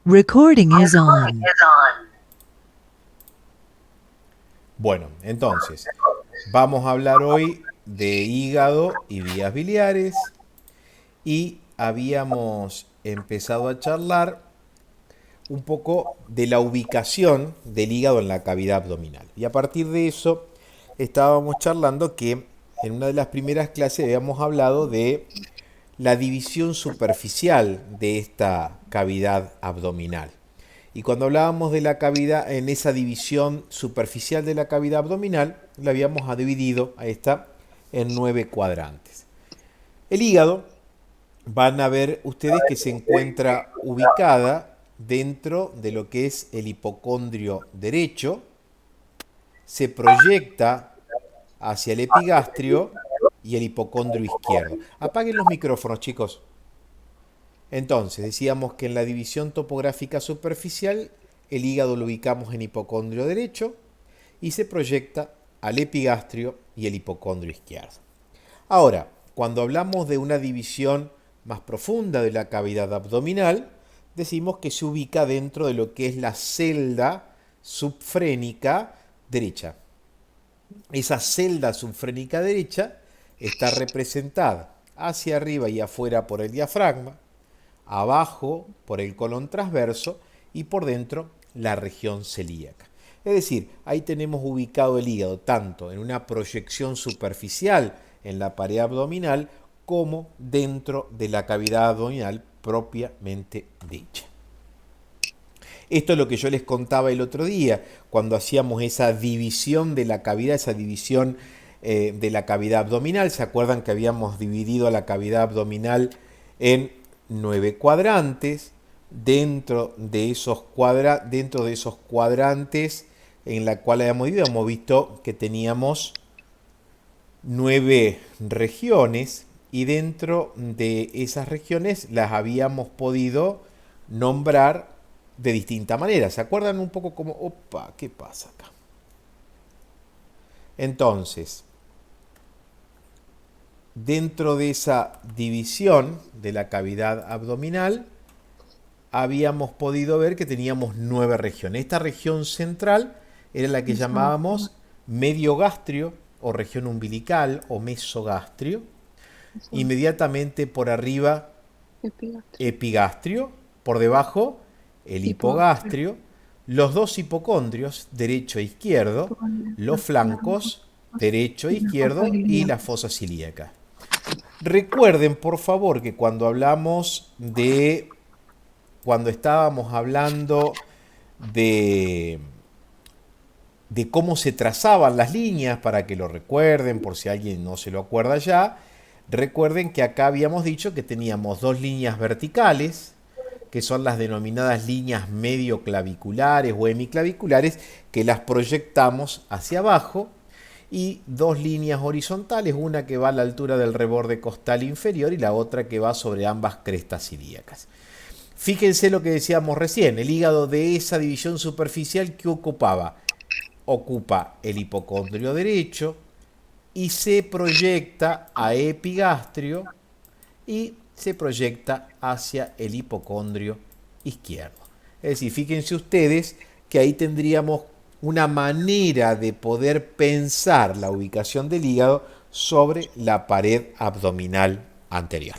Recording is on. Bueno, entonces, vamos a hablar hoy de hígado y vías biliares y habíamos empezado a charlar un poco de la ubicación del hígado en la cavidad abdominal. Y a partir de eso estábamos charlando que en una de las primeras clases habíamos hablado de la división superficial de esta cavidad abdominal. Y cuando hablábamos de la cavidad, en esa división superficial de la cavidad abdominal, la habíamos dividido a esta en 9 cuadrantes. El hígado, van a ver ustedes que se encuentra ubicada dentro de lo que es el hipocondrio derecho, se proyecta hacia el epigastrio y el hipocondrio izquierdo. Apaguen los micrófonos, chicos. Entonces, decíamos que en la división topográfica superficial, el hígado lo ubicamos en hipocondrio derecho y se proyecta al epigastrio y el hipocondrio izquierdo. Ahora, cuando hablamos de una división más profunda de la cavidad abdominal, decimos que se ubica dentro de lo que es la celda subfrénica derecha. Esa celda subfrénica derecha está representada hacia arriba y afuera por el diafragma, abajo por el colon transverso y por dentro la región celíaca. Es decir, ahí tenemos ubicado el hígado tanto en una proyección superficial en la pared abdominal como dentro de la cavidad abdominal propiamente dicha. Esto es lo que yo les contaba el otro día, cuando hacíamos esa división de la cavidad, esa división de la cavidad abdominal. ¿Se acuerdan que habíamos dividido la cavidad abdominal en 9 cuadrantes? Dentro de esos cuadrantes en la cual hemos visto que teníamos 9 regiones y dentro de esas regiones las habíamos podido nombrar de distinta manera. ¿Se acuerdan un poco como, opa, qué pasa acá? Entonces, dentro de esa división de la cavidad abdominal, habíamos podido ver que teníamos 9 regiones. Esta región central era la que llamábamos mediogastrio o región umbilical o mesogastrio. Inmediatamente por arriba epigastrio, por debajo el hipogastrio, los dos hipocondrios, derecho e izquierdo, los flancos, derecho e izquierdo, y la fosa ilíaca. Recuerden, por favor, que cuando estábamos hablando de, de cómo se trazaban las líneas, para que lo recuerden, por si alguien no se lo acuerda ya, recuerden que acá habíamos dicho que teníamos dos líneas verticales, que son las denominadas líneas medioclaviculares o hemiclaviculares, que las proyectamos hacia abajo, y dos líneas horizontales, una que va a la altura del reborde costal inferior y la otra que va sobre ambas crestas ilíacas. Fíjense lo que decíamos recién, el hígado de esa división superficial que ocupaba. Ocupa el hipocondrio derecho y se proyecta a epigastrio y se proyecta hacia el hipocondrio izquierdo. Es decir, fíjense ustedes que ahí tendríamos una manera de poder pensar la ubicación del hígado sobre la pared abdominal anterior.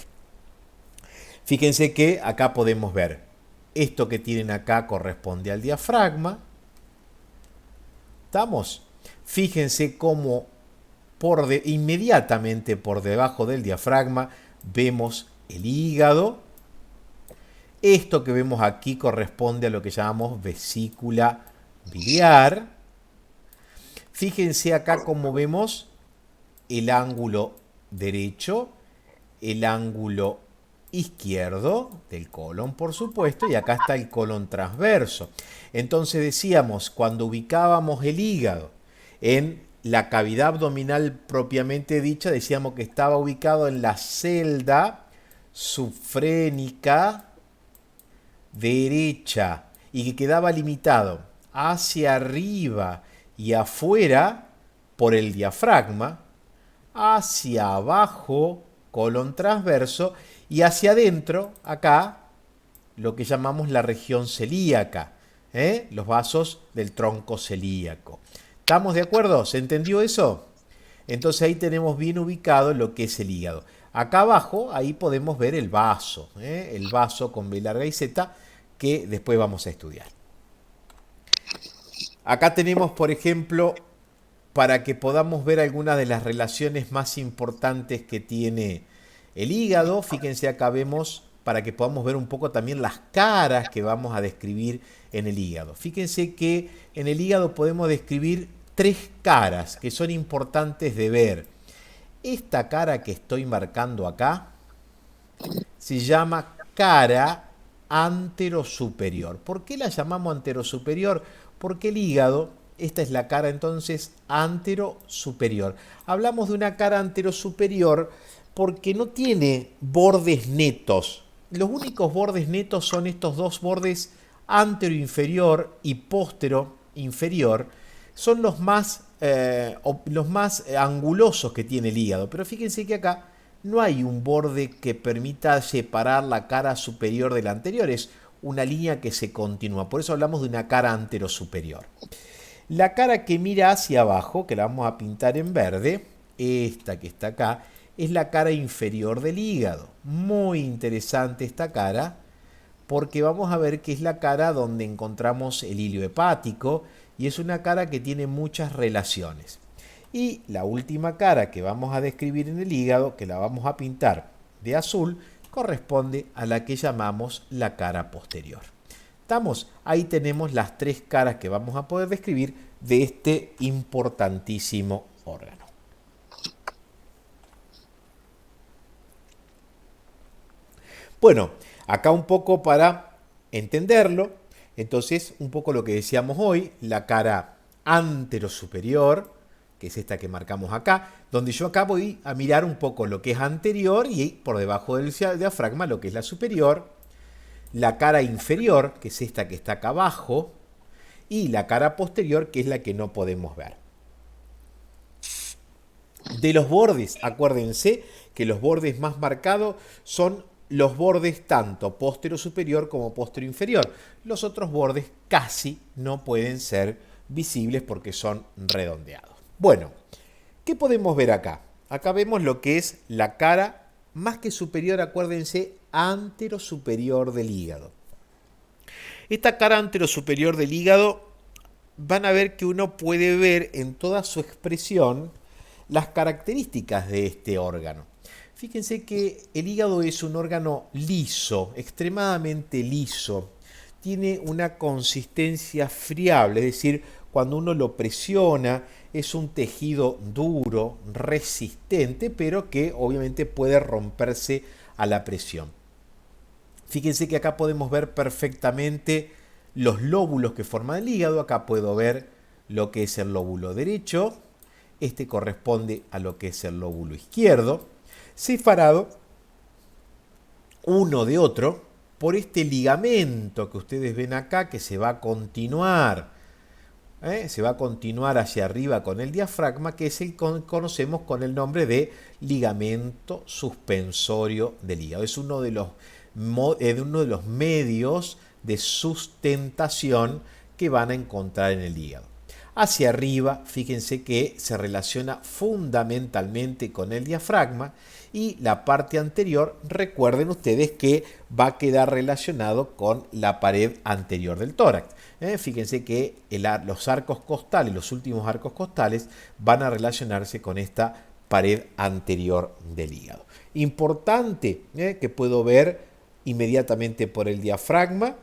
Fíjense que acá podemos ver, esto que tienen acá corresponde al diafragma. ¿Estamos? Fíjense cómo inmediatamente por debajo del diafragma vemos el hígado. Esto que vemos aquí corresponde a lo que llamamos vesícula biliar. Fíjense acá cómo vemos el ángulo derecho, el ángulo izquierdo del colon, por supuesto, y acá está el colon transverso. Entonces decíamos, cuando ubicábamos el hígado en la cavidad abdominal propiamente dicha, decíamos que estaba ubicado en la celda subfrénica derecha y que quedaba limitado hacia arriba y afuera por el diafragma, hacia abajo colon transverso y hacia adentro acá lo que llamamos la región celíaca, los vasos del tronco celíaco. ¿Estamos de acuerdo? ¿Se entendió eso? Entonces ahí tenemos bien ubicado lo que es el hígado. Acá abajo, ahí podemos ver el vaso con B larga y Z, que después vamos a estudiar. Acá tenemos, por ejemplo, para que podamos ver algunas de las relaciones más importantes que tiene el hígado. Fíjense, acá vemos, para que podamos ver un poco también las caras que vamos a describir en el hígado. Fíjense que en el hígado podemos describir 3 caras que son importantes de ver. Esta cara que estoy marcando acá se llama cara anterosuperior. ¿Por qué la llamamos anterosuperior? Porque el hígado, esta es la cara entonces anterosuperior. Hablamos de una cara anterosuperior porque no tiene bordes netos. Los únicos bordes netos son estos dos bordes anteroinferior y posteroinferior. Son los más angulosos que tiene el hígado. Pero fíjense que acá no hay un borde que permita separar la cara superior de la anterior. Es una línea que se continúa. Por eso hablamos de una cara anterosuperior. La cara que mira hacia abajo, que la vamos a pintar en verde, esta que está acá, es la cara inferior del hígado. Muy interesante esta cara, porque vamos a ver que es la cara donde encontramos el hilio hepático y es una cara que tiene muchas relaciones. Y la última cara que vamos a describir en el hígado, que la vamos a pintar de azul, corresponde a la que llamamos la cara posterior. ¿Estamos? Ahí tenemos las 3 caras que vamos a poder describir de este importantísimo órgano. Bueno, acá un poco para entenderlo, entonces un poco lo que decíamos hoy, la cara anterosuperior, que es esta que marcamos acá, donde yo acá voy a mirar un poco lo que es anterior y por debajo del diafragma lo que es la superior, la cara inferior, que es esta que está acá abajo, y la cara posterior, que es la que no podemos ver. De los bordes, acuérdense que los bordes más marcados son los bordes tanto postero superior como postero inferior. Los otros bordes casi no pueden ser visibles porque son redondeados. Bueno, ¿qué podemos ver acá? Acá vemos lo que es la cara más que superior, acuérdense, anterosuperior del hígado. Esta cara anterosuperior del hígado van a ver que uno puede ver en toda su expresión las características de este órgano. Fíjense que el hígado es un órgano liso, extremadamente liso. Tiene una consistencia friable, es decir, cuando uno lo presiona es un tejido duro, resistente, pero que obviamente puede romperse a la presión. Fíjense que acá podemos ver perfectamente los lóbulos que forman el hígado. Acá puedo ver lo que es el lóbulo derecho. Este corresponde a lo que es el lóbulo izquierdo, separado uno de otro por este ligamento que ustedes ven acá, que se va a continuar. Se va a continuar hacia arriba con el diafragma, que es el que conocemos con el nombre de ligamento suspensorio del hígado. Es uno de los medios de sustentación que van a encontrar en el hígado. Hacia arriba, fíjense que se relaciona fundamentalmente con el diafragma y la parte anterior, recuerden ustedes que va a quedar relacionado con la pared anterior del tórax. Fíjense que los arcos costales, los últimos arcos costales, van a relacionarse con esta pared anterior del hígado. Importante que puedo ver inmediatamente por el diafragma,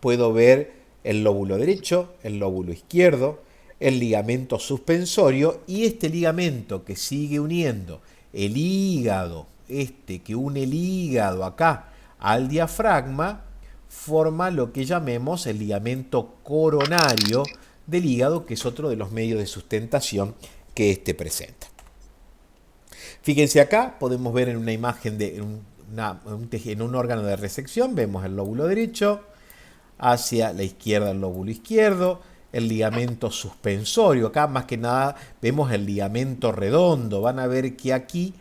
puedo ver el lóbulo derecho, el lóbulo izquierdo, el ligamento suspensorio y este ligamento que sigue uniendo el hígado, que une el hígado acá al diafragma, forma lo que llamemos el ligamento coronario del hígado, que es otro de los medios de sustentación que presenta. Fíjense acá, podemos ver en una imagen en un órgano de resección, vemos el lóbulo derecho, hacia la izquierda el lóbulo izquierdo, el ligamento suspensorio. Acá más que nada vemos el ligamento redondo. Van a ver que aquí,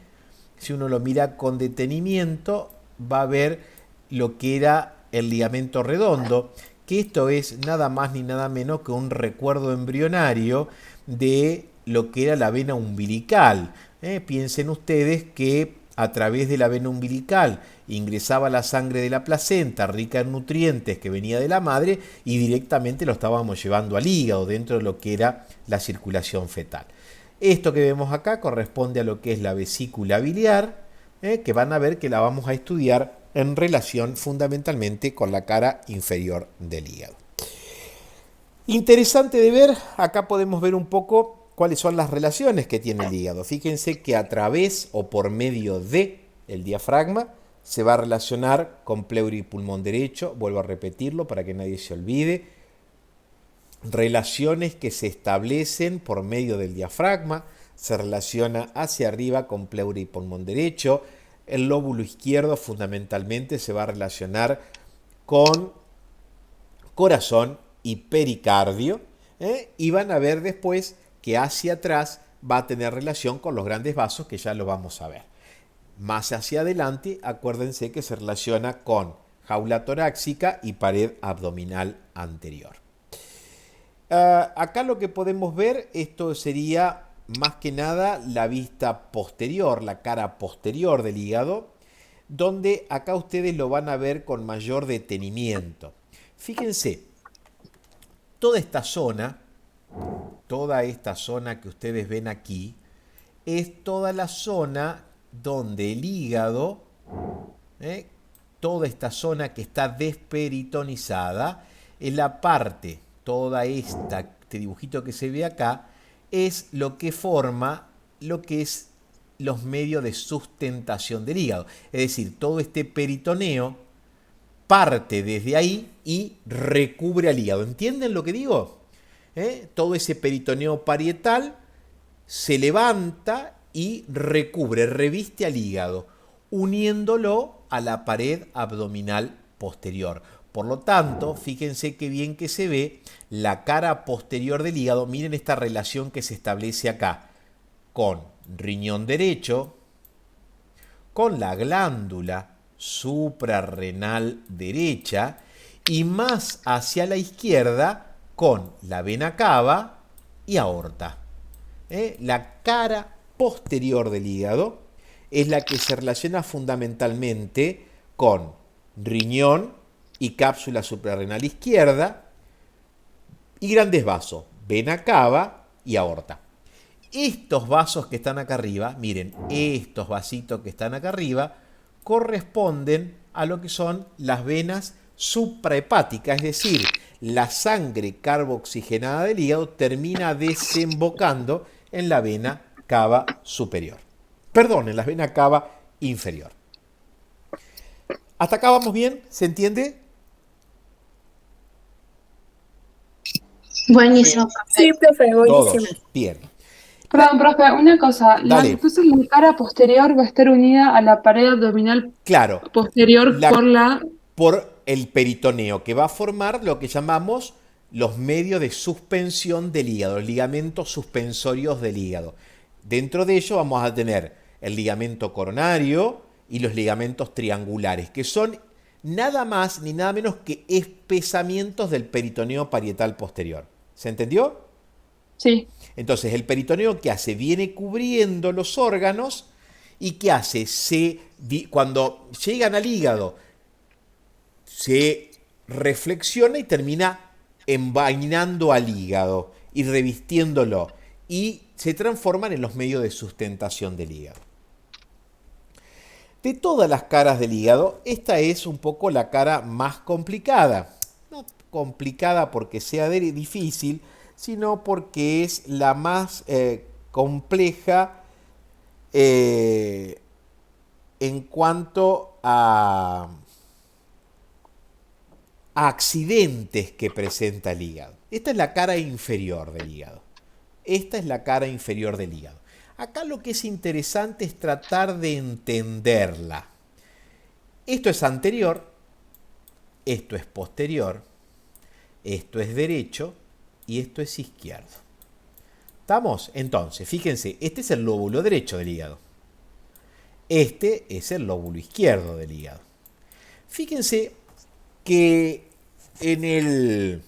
si uno lo mira con detenimiento, va a ver lo que era el ligamento redondo, que esto es nada más ni nada menos que un recuerdo embrionario de lo que era la vena umbilical. Piensen ustedes que a través de la vena umbilical ingresaba la sangre de la placenta rica en nutrientes que venía de la madre y directamente lo estábamos llevando al hígado dentro de lo que era la circulación fetal. Esto que vemos acá corresponde a lo que es la vesícula biliar, que van a ver que la vamos a estudiar en relación fundamentalmente con la cara inferior del hígado. Interesante de ver, acá podemos ver un poco cuáles son las relaciones que tiene el hígado. Fíjense que a través o por medio de el diafragma se va a relacionar con pleura y pulmón derecho, vuelvo a repetirlo para que nadie se olvide, relaciones que se establecen por medio del diafragma, se relaciona hacia arriba con pleura y pulmón derecho, el lóbulo izquierdo fundamentalmente se va a relacionar con corazón y pericardio, y van a ver después que hacia atrás va a tener relación con los grandes vasos, que ya lo vamos a ver. Más hacia adelante, acuérdense que se relaciona con jaula torácica y pared abdominal anterior. Acá lo que podemos ver, esto sería más que nada la vista posterior, la cara posterior del hígado, donde acá ustedes lo van a ver con mayor detenimiento. Fíjense, toda esta zona que ustedes ven aquí, es toda la zona donde el hígado, toda esta zona que está desperitonizada, es la parte, toda este dibujito que se ve acá, es lo que forma lo que es los medios de sustentación del hígado. Es decir, todo este peritoneo parte desde ahí y recubre al hígado. ¿Entienden lo que digo? Todo ese peritoneo parietal se levanta y recubre, reviste al hígado, uniéndolo a la pared abdominal posterior. Por lo tanto, fíjense qué bien que se ve la cara posterior del hígado. Miren esta relación que se establece acá con riñón derecho, con la glándula suprarrenal derecha y más hacia la izquierda con la vena cava y aorta. La cara posterior del hígado es la que se relaciona fundamentalmente con riñón y cápsula suprarrenal izquierda y grandes vasos, vena cava y aorta. Estos vasos que están acá arriba, miren, estos vasitos que están acá arriba, corresponden a lo que son las venas suprahepáticas, es decir, la sangre carboxigenada del hígado termina desembocando en la vena cava superior. Perdón, en la vena cava inferior. ¿Hasta acá vamos bien? ¿Se entiende? Buenísimo, profe. Sí, profe, buenísimo. Todos. Bien. Perdón, profe, una cosa. Dale. Entonces la cara posterior va a estar unida a la pared abdominal Claro. posterior por el peritoneo, que va a formar lo que llamamos los medios de suspensión del hígado, los ligamentos suspensorios del hígado. Dentro de ello vamos a tener el ligamento coronario y los ligamentos triangulares, que son nada más ni nada menos que espesamientos del peritoneo parietal posterior. ¿Se entendió? Sí. Entonces, el peritoneo, ¿qué hace? Viene cubriendo los órganos y ¿qué hace? Cuando llegan al hígado, se reflexiona y termina envainando al hígado y revistiéndolo y se transforman en los medios de sustentación del hígado. De todas las caras del hígado, esta es un poco la cara más complicada. No complicada porque sea difícil, sino porque es la más compleja en cuanto a accidentes que presenta el hígado. Esta es la cara inferior del hígado. Esta es la cara inferior del hígado. Acá lo que es interesante es tratar de entenderla. Esto es anterior, esto es posterior, esto es derecho y esto es izquierdo. ¿Estamos? Entonces, fíjense, este es el lóbulo derecho del hígado. Este es el lóbulo izquierdo del hígado. Fíjense que en el,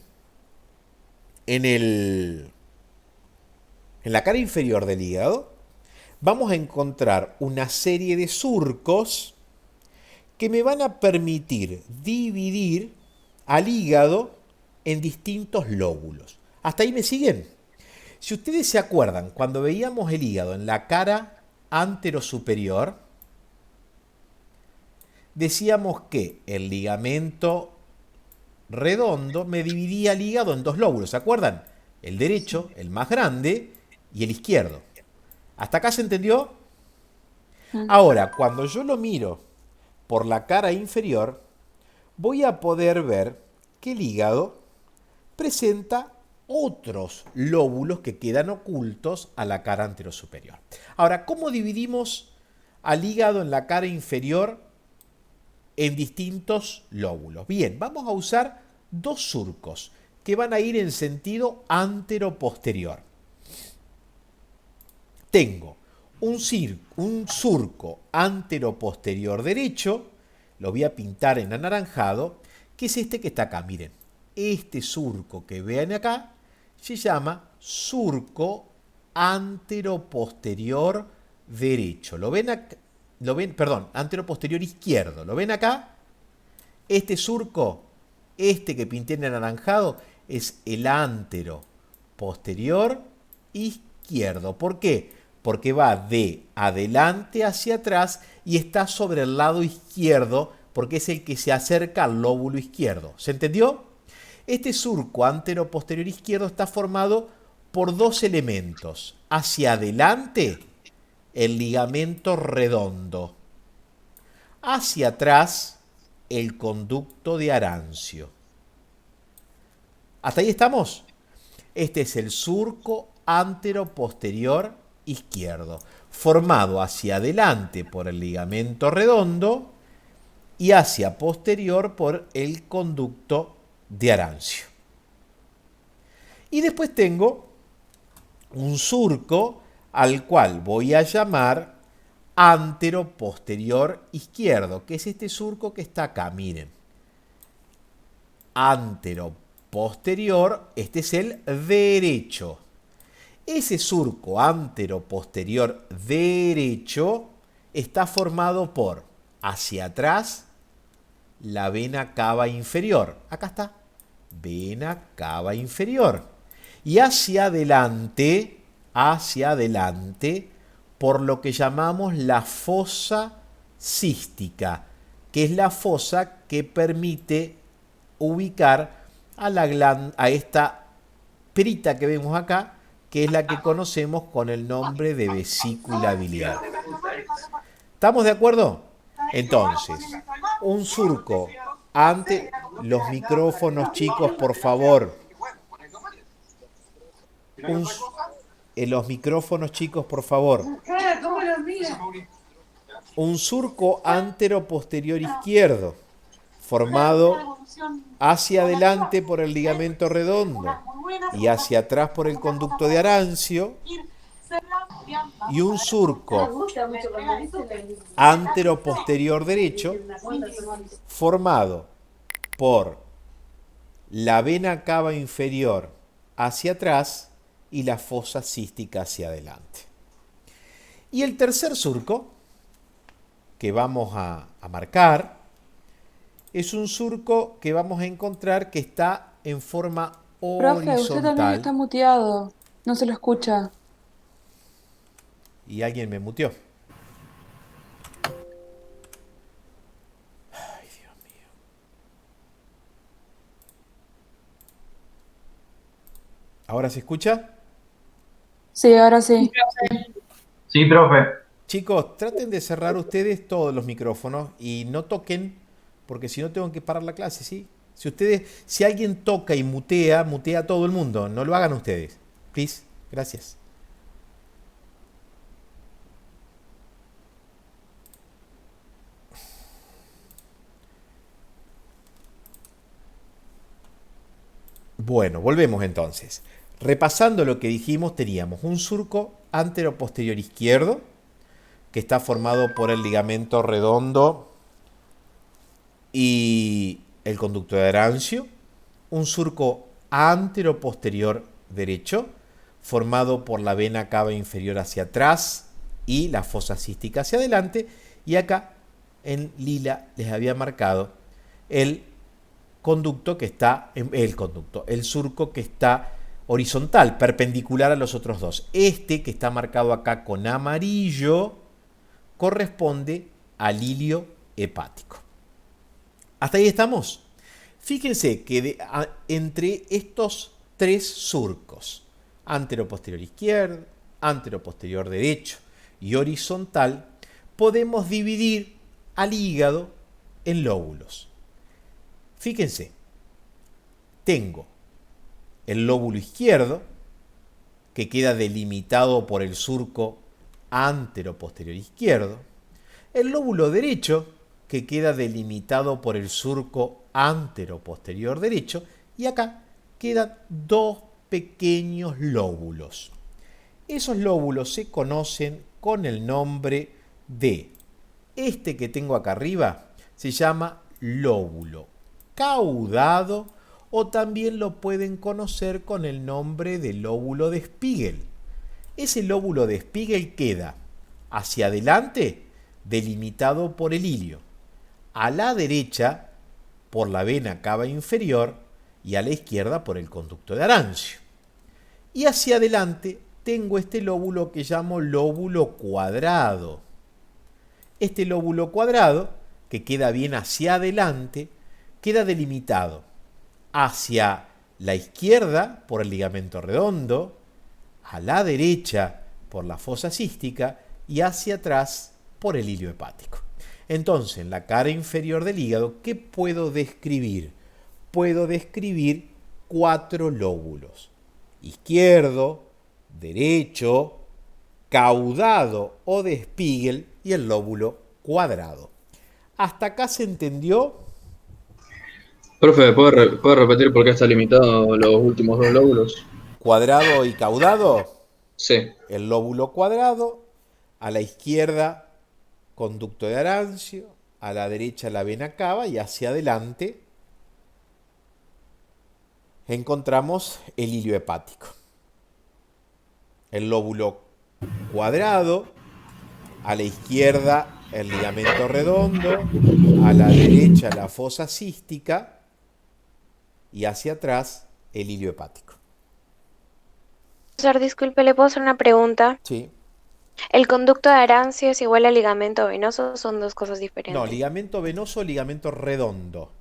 en el, en la cara inferior del hígado vamos a encontrar una serie de surcos que me van a permitir dividir al hígado en distintos lóbulos. ¿Hasta ahí me siguen? Si ustedes se acuerdan, cuando veíamos el hígado en la cara anterosuperior, decíamos que el ligamento redondo me dividía el hígado en dos lóbulos, ¿se acuerdan? El derecho, el más grande, y el izquierdo. ¿Hasta acá se entendió? Ahora, cuando yo lo miro por la cara inferior, voy a poder ver que el hígado presenta otros lóbulos que quedan ocultos a la cara anterosuperior. Ahora, ¿cómo dividimos al hígado en la cara inferior en distintos lóbulos? Bien, vamos a usar dos surcos que van a ir en sentido antero-posterior. Tengo un surco antero-posterior derecho, lo voy a pintar en anaranjado, que es este que está acá. Miren, este surco que vean acá se llama surco antero-posterior derecho. ¿Lo ven acá? Perdón, antero-posterior izquierdo. ¿Lo ven acá? Este surco, este que pinté en anaranjado, es el antero-posterior izquierdo. ¿Por qué? Porque va de adelante hacia atrás y está sobre el lado izquierdo porque es el que se acerca al lóbulo izquierdo. ¿Se entendió? Este surco antero-posterior izquierdo está formado por dos elementos. Hacia adelante, el ligamento redondo. Hacia atrás, el conducto de Arancio. ¿Hasta ahí estamos? Este es el surco antero-posterior izquierdo, formado hacia adelante por el ligamento redondo y hacia posterior por el conducto de Arancio. Y después tengo un surco al cual voy a llamar antero-posterior izquierdo, que es este surco que está acá, miren. Antero-posterior, este es el derecho. Ese surco antero-posterior derecho está formado por, hacia atrás, la vena cava inferior. Acá está, vena cava inferior. Y hacia adelante, por lo que llamamos la fosa cística, que es la fosa que permite ubicar a esta perita que vemos acá, que es la que conocemos con el nombre de vesícula biliar. ¿Estamos de acuerdo? Entonces, un surco ante los micrófonos, chicos, por favor. Los micrófonos, chicos, por favor. Un surco antero-posterior izquierdo, formado hacia adelante por el ligamento redondo y hacia atrás por el conducto de Arancio, y un surco antero-posterior derecho, formado por la vena cava inferior hacia atrás y la fosa cística hacia adelante. Y el tercer surco que vamos a marcar es un surco que vamos a encontrar que está en forma Profe, usted también está horizontal. muteado. No se lo escucha. Y alguien me muteó. Ay, Dios mío. ¿Ahora se escucha? Sí, ahora sí. Sí, profe. Chicos, traten de cerrar ustedes todos los micrófonos y no toquen, porque si no tengo que parar la clase, ¿sí? Si alguien toca y mutea, mutea a todo el mundo. No lo hagan ustedes. Please. Gracias. Bueno, volvemos entonces. Repasando lo que dijimos, teníamos un surco antero-posterior izquierdo, que está formado por el ligamento redondo y el conducto de Arancio, un surco anteroposterior derecho, formado por la vena cava inferior hacia atrás y la fosa cística hacia adelante, y acá en lila les había marcado el conducto que está, el surco que está horizontal, perpendicular a los otros dos. Este que está marcado acá con amarillo corresponde al hilio hepático. ¿Hasta ahí estamos? Fíjense que entre estos tres surcos, anteroposterior izquierdo, anteroposterior derecho y horizontal, podemos dividir al hígado en lóbulos. Fíjense, tengo el lóbulo izquierdo, que queda delimitado por el surco anteroposterior izquierdo, el lóbulo derecho, que queda delimitado por el surco anteroposterior derecho, y acá quedan dos pequeños lóbulos. Esos lóbulos se conocen con el nombre de, este que tengo acá arriba, se llama lóbulo caudado, o también lo pueden conocer con el nombre de lóbulo de Spiegel. Ese lóbulo de Spiegel queda hacia adelante delimitado por el hilio, a la derecha por la vena cava inferior y a la izquierda por el conducto de Arancio. Y hacia adelante tengo este lóbulo que llamo lóbulo cuadrado. Este lóbulo cuadrado, que queda bien hacia adelante, queda delimitado hacia la izquierda por el ligamento redondo, a la derecha por la fosa cística y hacia atrás por el hilio hepático. Entonces, en la cara inferior del hígado, ¿qué puedo describir? Puedo describir 4 lóbulos: izquierdo, derecho, caudado o de Spiegel y el lóbulo cuadrado. ¿Hasta acá se entendió? Profe, ¿puede repetir por qué está limitado los últimos dos lóbulos? Cuadrado y caudado. Sí. El lóbulo cuadrado, a la izquierda conducto de Arancio, a la derecha la vena cava y hacia adelante encontramos el hilio hepático. El lóbulo cuadrado, a la izquierda el ligamento redondo, a la derecha la fosa cística y hacia atrás el hilio hepático. Profesor, disculpe, ¿le puedo hacer una pregunta? Sí. ¿El conducto de Arancio es igual al ligamento venoso o son dos cosas No, diferentes? ligamento venoso, ligamento redondo.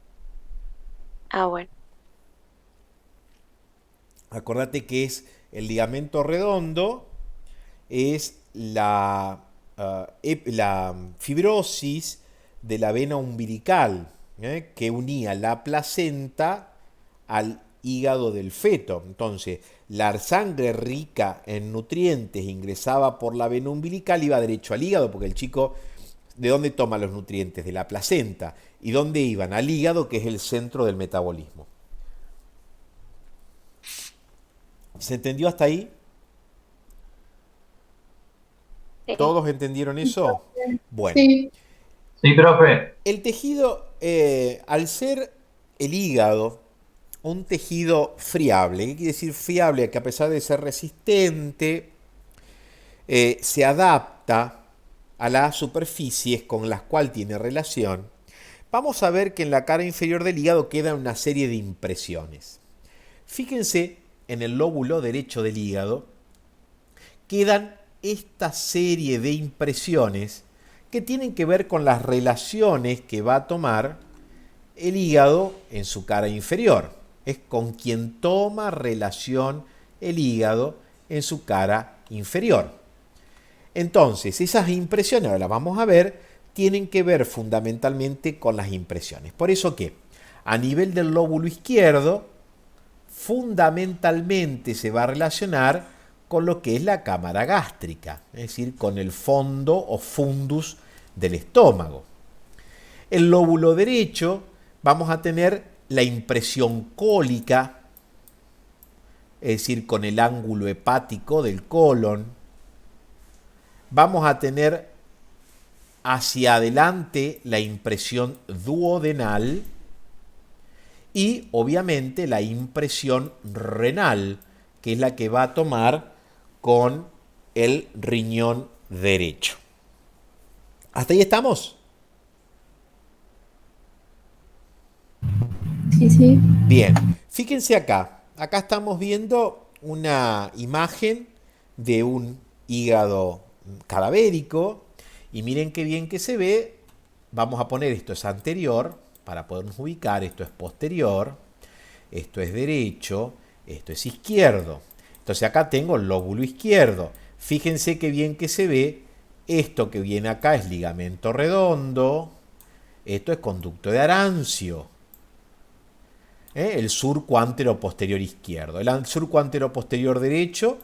Ah, bueno. Acordate que es el ligamento redondo, es la fibrosis de la vena umbilical, que unía la placenta al hígado del feto. Entonces, la sangre rica en nutrientes ingresaba por la vena umbilical, iba derecho al hígado, porque el chico, ¿de dónde toma los nutrientes? De la placenta. ¿Y dónde iban? Al hígado, que es el centro del metabolismo. ¿Se entendió hasta ahí? Sí. ¿Todos entendieron eso? Bueno, Sí, Sí, profe. el tejido, al ser el hígado un tejido friable, ¿qué quiere decir friable? Que a pesar de ser resistente, se adapta a las superficies con las cuales tiene relación. Vamos a ver que en la cara inferior del hígado queda una serie de impresiones. Fíjense, en el lóbulo derecho del hígado quedan esta serie de impresiones que tienen que ver con las relaciones que va a tomar el hígado en su cara inferior. Es con quien toma relación el hígado en su cara inferior. Entonces, esas impresiones, ahora las vamos a ver, tienen que ver fundamentalmente con las impresiones. Por eso que a nivel del lóbulo izquierdo, fundamentalmente se va a relacionar con lo que es la cámara gástrica, es decir, con el fondo o fundus del estómago. El lóbulo derecho vamos a tener la impresión cólica, es decir, con el ángulo hepático del colon. Vamos a tener hacia adelante la impresión duodenal y obviamente la impresión renal, que es la que va a tomar con el riñón derecho. ¿Hasta ahí estamos? Sí, sí. Bien, fíjense acá. Acá estamos viendo una imagen de un hígado cadavérico y miren qué bien que se ve. Vamos a poner esto es anterior para podernos ubicar, esto es posterior, esto es derecho, esto es izquierdo. Entonces acá tengo el lóbulo izquierdo. Fíjense qué bien que se ve. Esto que viene acá es ligamento redondo, esto es conducto de Arancio. El surco anteroposterior izquierdo. El surco anteroposterior derecho,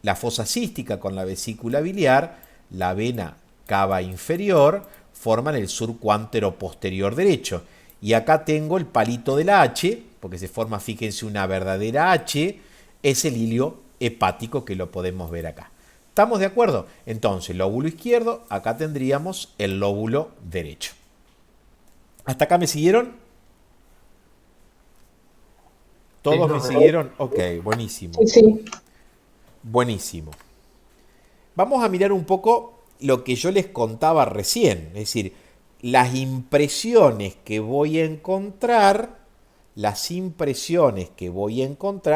la fosa cística con la vesícula biliar, la vena cava inferior, forman el surco anteroposterior derecho. Y acá tengo el palito de la H, porque se forma, fíjense, una verdadera H, es el hilio hepático que lo podemos ver acá. ¿Estamos de acuerdo? Entonces, lóbulo izquierdo, acá tendríamos el lóbulo derecho. ¿Hasta acá me siguieron? ¿Todos me siguieron? Ok, buenísimo. Sí, sí. Buenísimo. Vamos a mirar un poco lo que yo les contaba recién, es decir, las impresiones que voy a encontrar,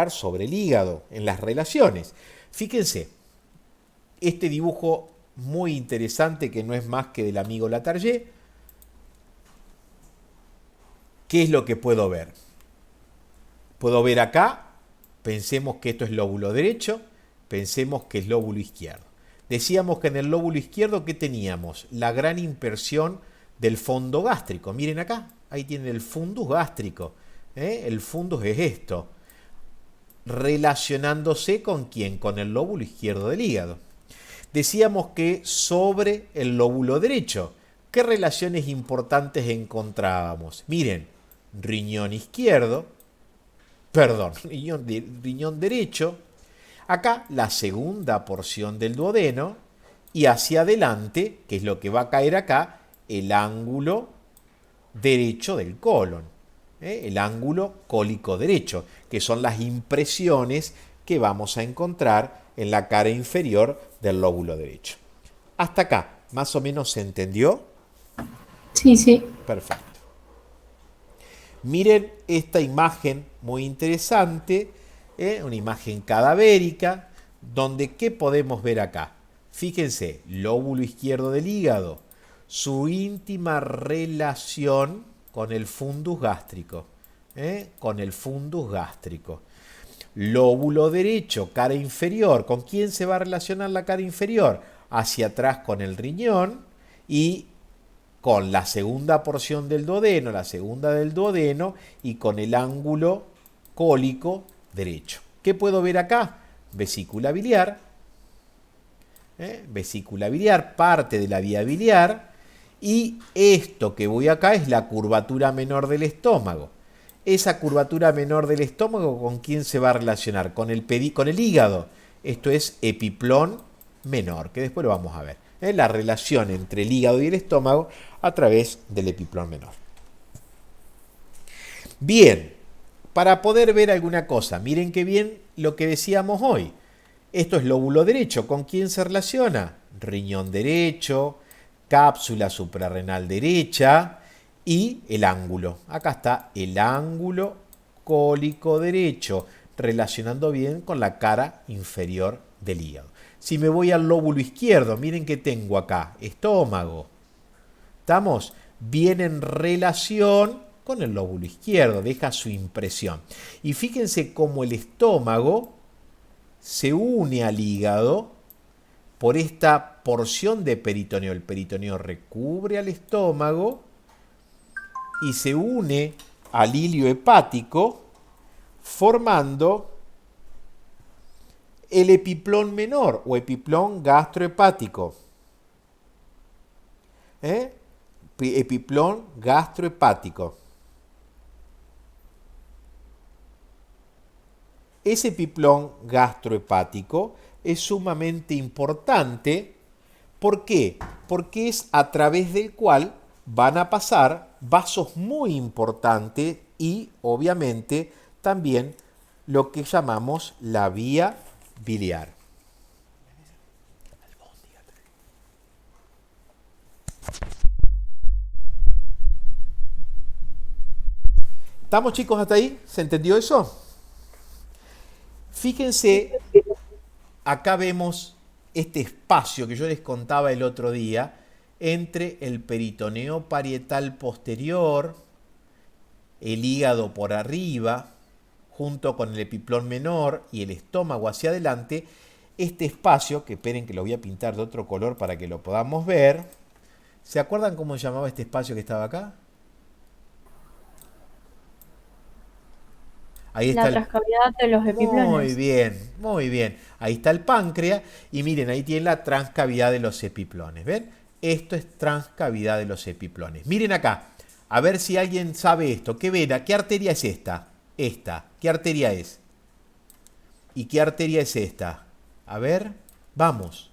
sobre el hígado en las relaciones. Fíjense, este dibujo muy interesante que no es más que del amigo Latarjet. ¿Qué es lo que puedo ver? Puedo ver acá, pensemos que esto es lóbulo derecho, pensemos que es lóbulo izquierdo. Decíamos que en el lóbulo izquierdo, ¿qué teníamos? La gran impresión del fondo gástrico. Miren acá, ahí tienen el fundus gástrico. El fundus es esto. Relacionándose con ¿quién? Con el lóbulo izquierdo del hígado. Decíamos que sobre el lóbulo derecho, ¿qué relaciones importantes encontrábamos? Miren, riñón derecho, acá la segunda porción del duodeno y hacia adelante, que es lo que va a caer acá, el ángulo derecho del colon, el ángulo cólico derecho, que son las impresiones que vamos a encontrar en la cara inferior del lóbulo derecho. Hasta acá, ¿más o menos se entendió? Sí, sí. Perfecto. Miren esta imagen muy interesante, una imagen cadavérica, donde ¿qué podemos ver acá? Fíjense, lóbulo izquierdo del hígado, su íntima relación con el fundus gástrico, Lóbulo derecho, cara inferior, ¿con quién se va a relacionar la cara inferior? Hacia atrás con el riñón y con la segunda porción del duodeno, la segunda del duodeno y con el ángulo cólico derecho. ¿Qué puedo ver acá? Vesícula biliar, parte de la vía biliar, y esto que voy acá es la curvatura menor del estómago. Esa curvatura menor del estómago, ¿con quién se va a relacionar? Con el hígado. Esto es epiplón menor, que después lo vamos a ver. La relación entre el hígado y el estómago a través del epiplón menor. Bien, para poder ver alguna cosa, miren qué bien lo que decíamos hoy. Esto es lóbulo derecho. ¿Con quién se relaciona? Riñón derecho, cápsula suprarrenal derecha y el ángulo. Acá está el ángulo cólico derecho, relacionando bien con la cara inferior del hígado. Si me voy al lóbulo izquierdo, miren que tengo acá estómago. ¿Estamos? Bien en relación con el lóbulo izquierdo, deja su impresión. Y fíjense cómo el estómago se une al hígado por esta porción de peritoneo. El peritoneo recubre al estómago y se une al hilio hepático formando el epiplón menor o epiplón gastrohepático. Epiplón gastrohepático. Ese epiplón gastrohepático es sumamente importante. ¿Por qué? Porque es a través del cual van a pasar vasos muy importantes y obviamente también lo que llamamos la vía biliar. ¿Estamos, chicos, hasta ahí? ¿Se entendió eso? Fíjense, acá vemos este espacio que yo les contaba el otro día entre el peritoneo parietal posterior, el hígado por arriba, junto con el epiplón menor y el estómago hacia adelante. Este espacio, que esperen que lo voy a pintar de otro color para que lo podamos ver. ¿Se acuerdan cómo se llamaba este espacio que estaba acá? Ahí está La transcavidad de los epiplones. Muy bien, muy bien. Ahí está el páncreas y miren, ahí tienen la transcavidad de los epiplones. ¿Ven? Esto es transcavidad de los epiplones. Miren acá, a ver si alguien sabe esto. ¿Qué vena? ¿Qué arteria es esta? Esta. ¿Qué arteria es? ¿Y qué arteria es esta? A ver, vamos.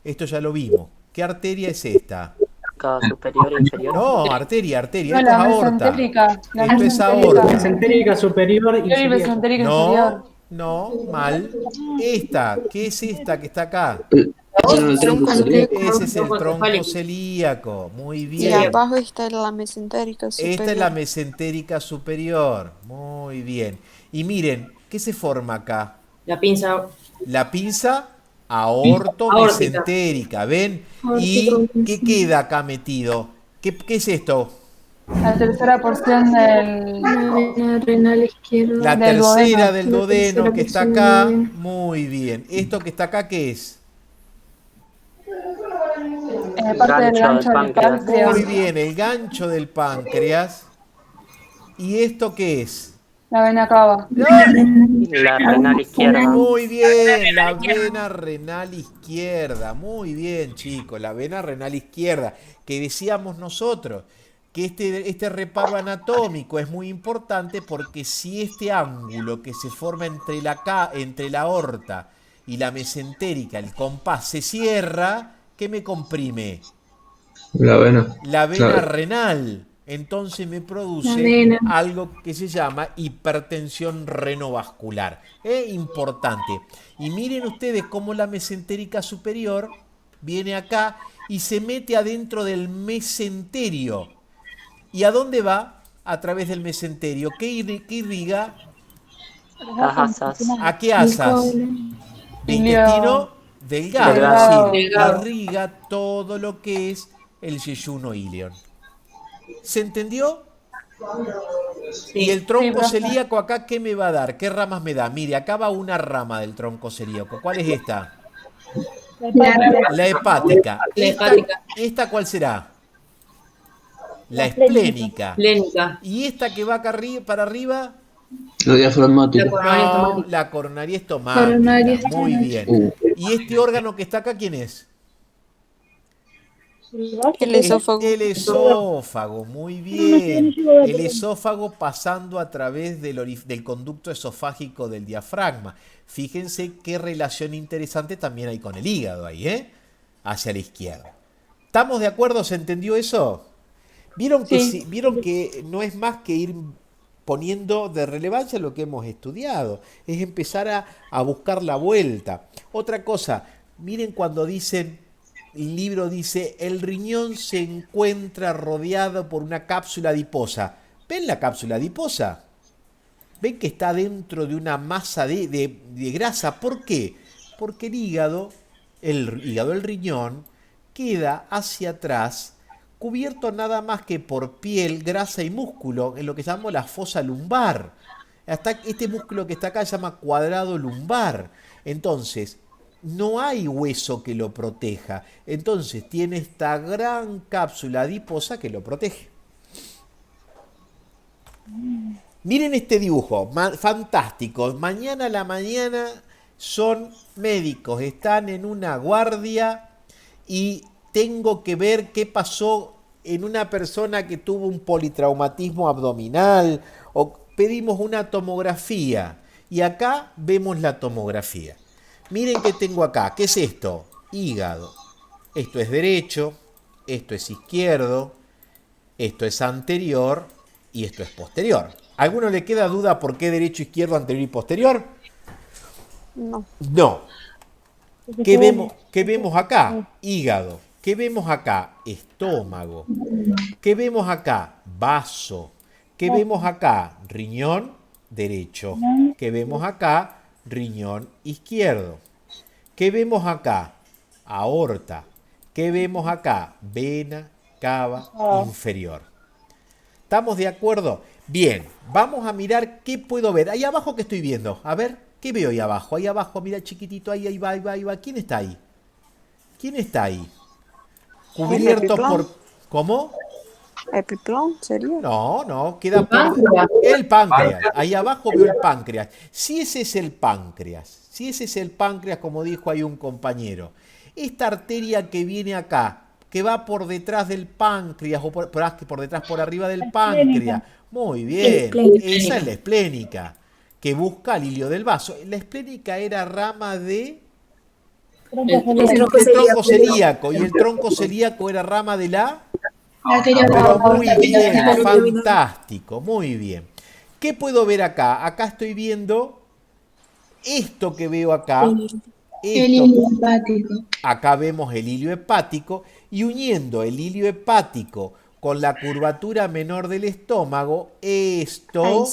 Esto ya lo vimos. ¿Qué arteria es esta? Superior e inferior. No, arteria. No, Esto es la aorta. mesentérica. La Esto es mesentérica. aorta. Mesentérica superior y Superior y mesentérica No, inferior. no, mal. Esta, ¿qué es esta que está acá? El tronco celíaco. Ese es el tronco celíaco. Muy Y bien. abajo está la mesentérica superior. Esta es la mesentérica superior. Muy bien. Y miren, ¿qué se forma acá? La pinza. La pinza aortomesentérica. ¿Ven? ¿Y qué queda acá metido? ¿Qué es esto? La tercera porción del... La vena renal izquierda. La Del tercera duodeno. del La duodeno tercera que está porción acá. del duodeno. Muy bien. ¿Esto que está acá qué es? parte del Gancho gancho del del páncreas. páncreas. Muy bien, el gancho del páncreas. ¿Y esto qué es? La vena cava. La renal izquierda. Muy bien, la vena renal izquierda. Muy bien, chicos, la vena renal izquierda. Que decíamos nosotros que este reparo anatómico es muy importante porque si este ángulo que se forma entre la aorta y la mesentérica, el compás, se cierra, ¿qué me comprime? La vena. La vena Claro. renal. Entonces me La produce vena. algo que se llama hipertensión renovascular. Importante. Y miren ustedes cómo la mesentérica superior viene acá y se mete adentro del mesenterio. ¿Y a dónde va? A través del mesenterio. ¿Qué irriga? Las asas. ¿A qué asas? El De Ilio- intestino delgado. Delgado. Es decir, Delgado. irriga todo lo que es el yeyuno ilion. ¿Se entendió? Y el tronco profe. celíaco acá, ¿qué me va a dar? ¿Qué ramas me da? Mire, acá va una rama del tronco celíaco. ¿Cuál es esta? La hepática. La hepática. ¿Esta cuál será? La esplénica. Plénica. ¿Y esta que va acá para arriba? Lo diafragmático. No, la coronaria estomática. Coronaria Muy estomática. bien. ¿Y este órgano que está acá quién es? El esófago. El esófago, muy bien. El esófago pasando a través del conducto esofágico del diafragma. Fíjense qué relación interesante también hay con el hígado ahí, ¿eh? Hacia la izquierda. ¿Estamos de acuerdo? ¿Se entendió eso? ¿Vieron que, Sí. vieron que no es más que ir poniendo de relevancia lo que hemos estudiado? Es empezar a buscar la vuelta. Otra cosa, miren cuando dicen... El libro dice, el riñón se encuentra rodeado por una cápsula adiposa. ¿Ven la cápsula adiposa? ¿Ven que está dentro de una masa de grasa? ¿Por qué? Porque el riñón, queda hacia atrás, cubierto nada más que por piel, grasa y músculo, en lo que llamamos la fosa lumbar. Hasta este músculo que está acá se llama cuadrado lumbar. Entonces, no hay hueso que lo proteja. Entonces tiene esta gran cápsula adiposa que lo protege. Miren este dibujo, fantástico. Mañana a la mañana son médicos, están en una guardia y tengo que ver qué pasó en una persona que tuvo un politraumatismo abdominal o pedimos una tomografía y acá vemos la tomografía. Miren qué tengo acá. ¿Qué es esto? Hígado. Esto es derecho, esto es izquierdo, esto es anterior y esto es posterior. ¿A alguno le queda duda por qué derecho, izquierdo, anterior y posterior? No. No. ¿Qué vemos acá? Hígado. ¿Qué vemos acá? Estómago. ¿Qué vemos acá? Vaso. ¿Qué vemos acá? Riñón derecho. ¿Qué vemos acá? Riñón izquierdo. ¿Qué vemos acá? Aorta. ¿Qué vemos acá? Vena cava inferior. ¿Estamos de acuerdo? Bien, vamos a mirar qué puedo ver. Ahí abajo, ¿qué estoy viendo? A ver, ¿qué veo ahí abajo? Ahí abajo, mira chiquitito, ahí va, ahí va, ahí va. ¿Quién está ahí? ¿Quién está ahí? Cubierto por... ¿Cómo? ¿Epiplón sería? No, queda por... El páncreas. Ahí abajo veo el páncreas. Si ese es el páncreas, como dijo ahí un compañero, esta arteria que viene acá, que va por detrás del páncreas, o por detrás, por arriba del páncreas. Muy bien, esa es la esplénica, que busca el hilio del vaso. La esplénica era rama de... El tronco celíaco, y el tronco celíaco era rama de la... Pero muy bien, fantástico, muy bien. ¿Qué puedo ver acá? Acá estoy viendo esto que veo acá. El hilio hepático. Acá vemos el hilio hepático, y uniendo el hilio hepático con la curvatura menor del estómago, esto,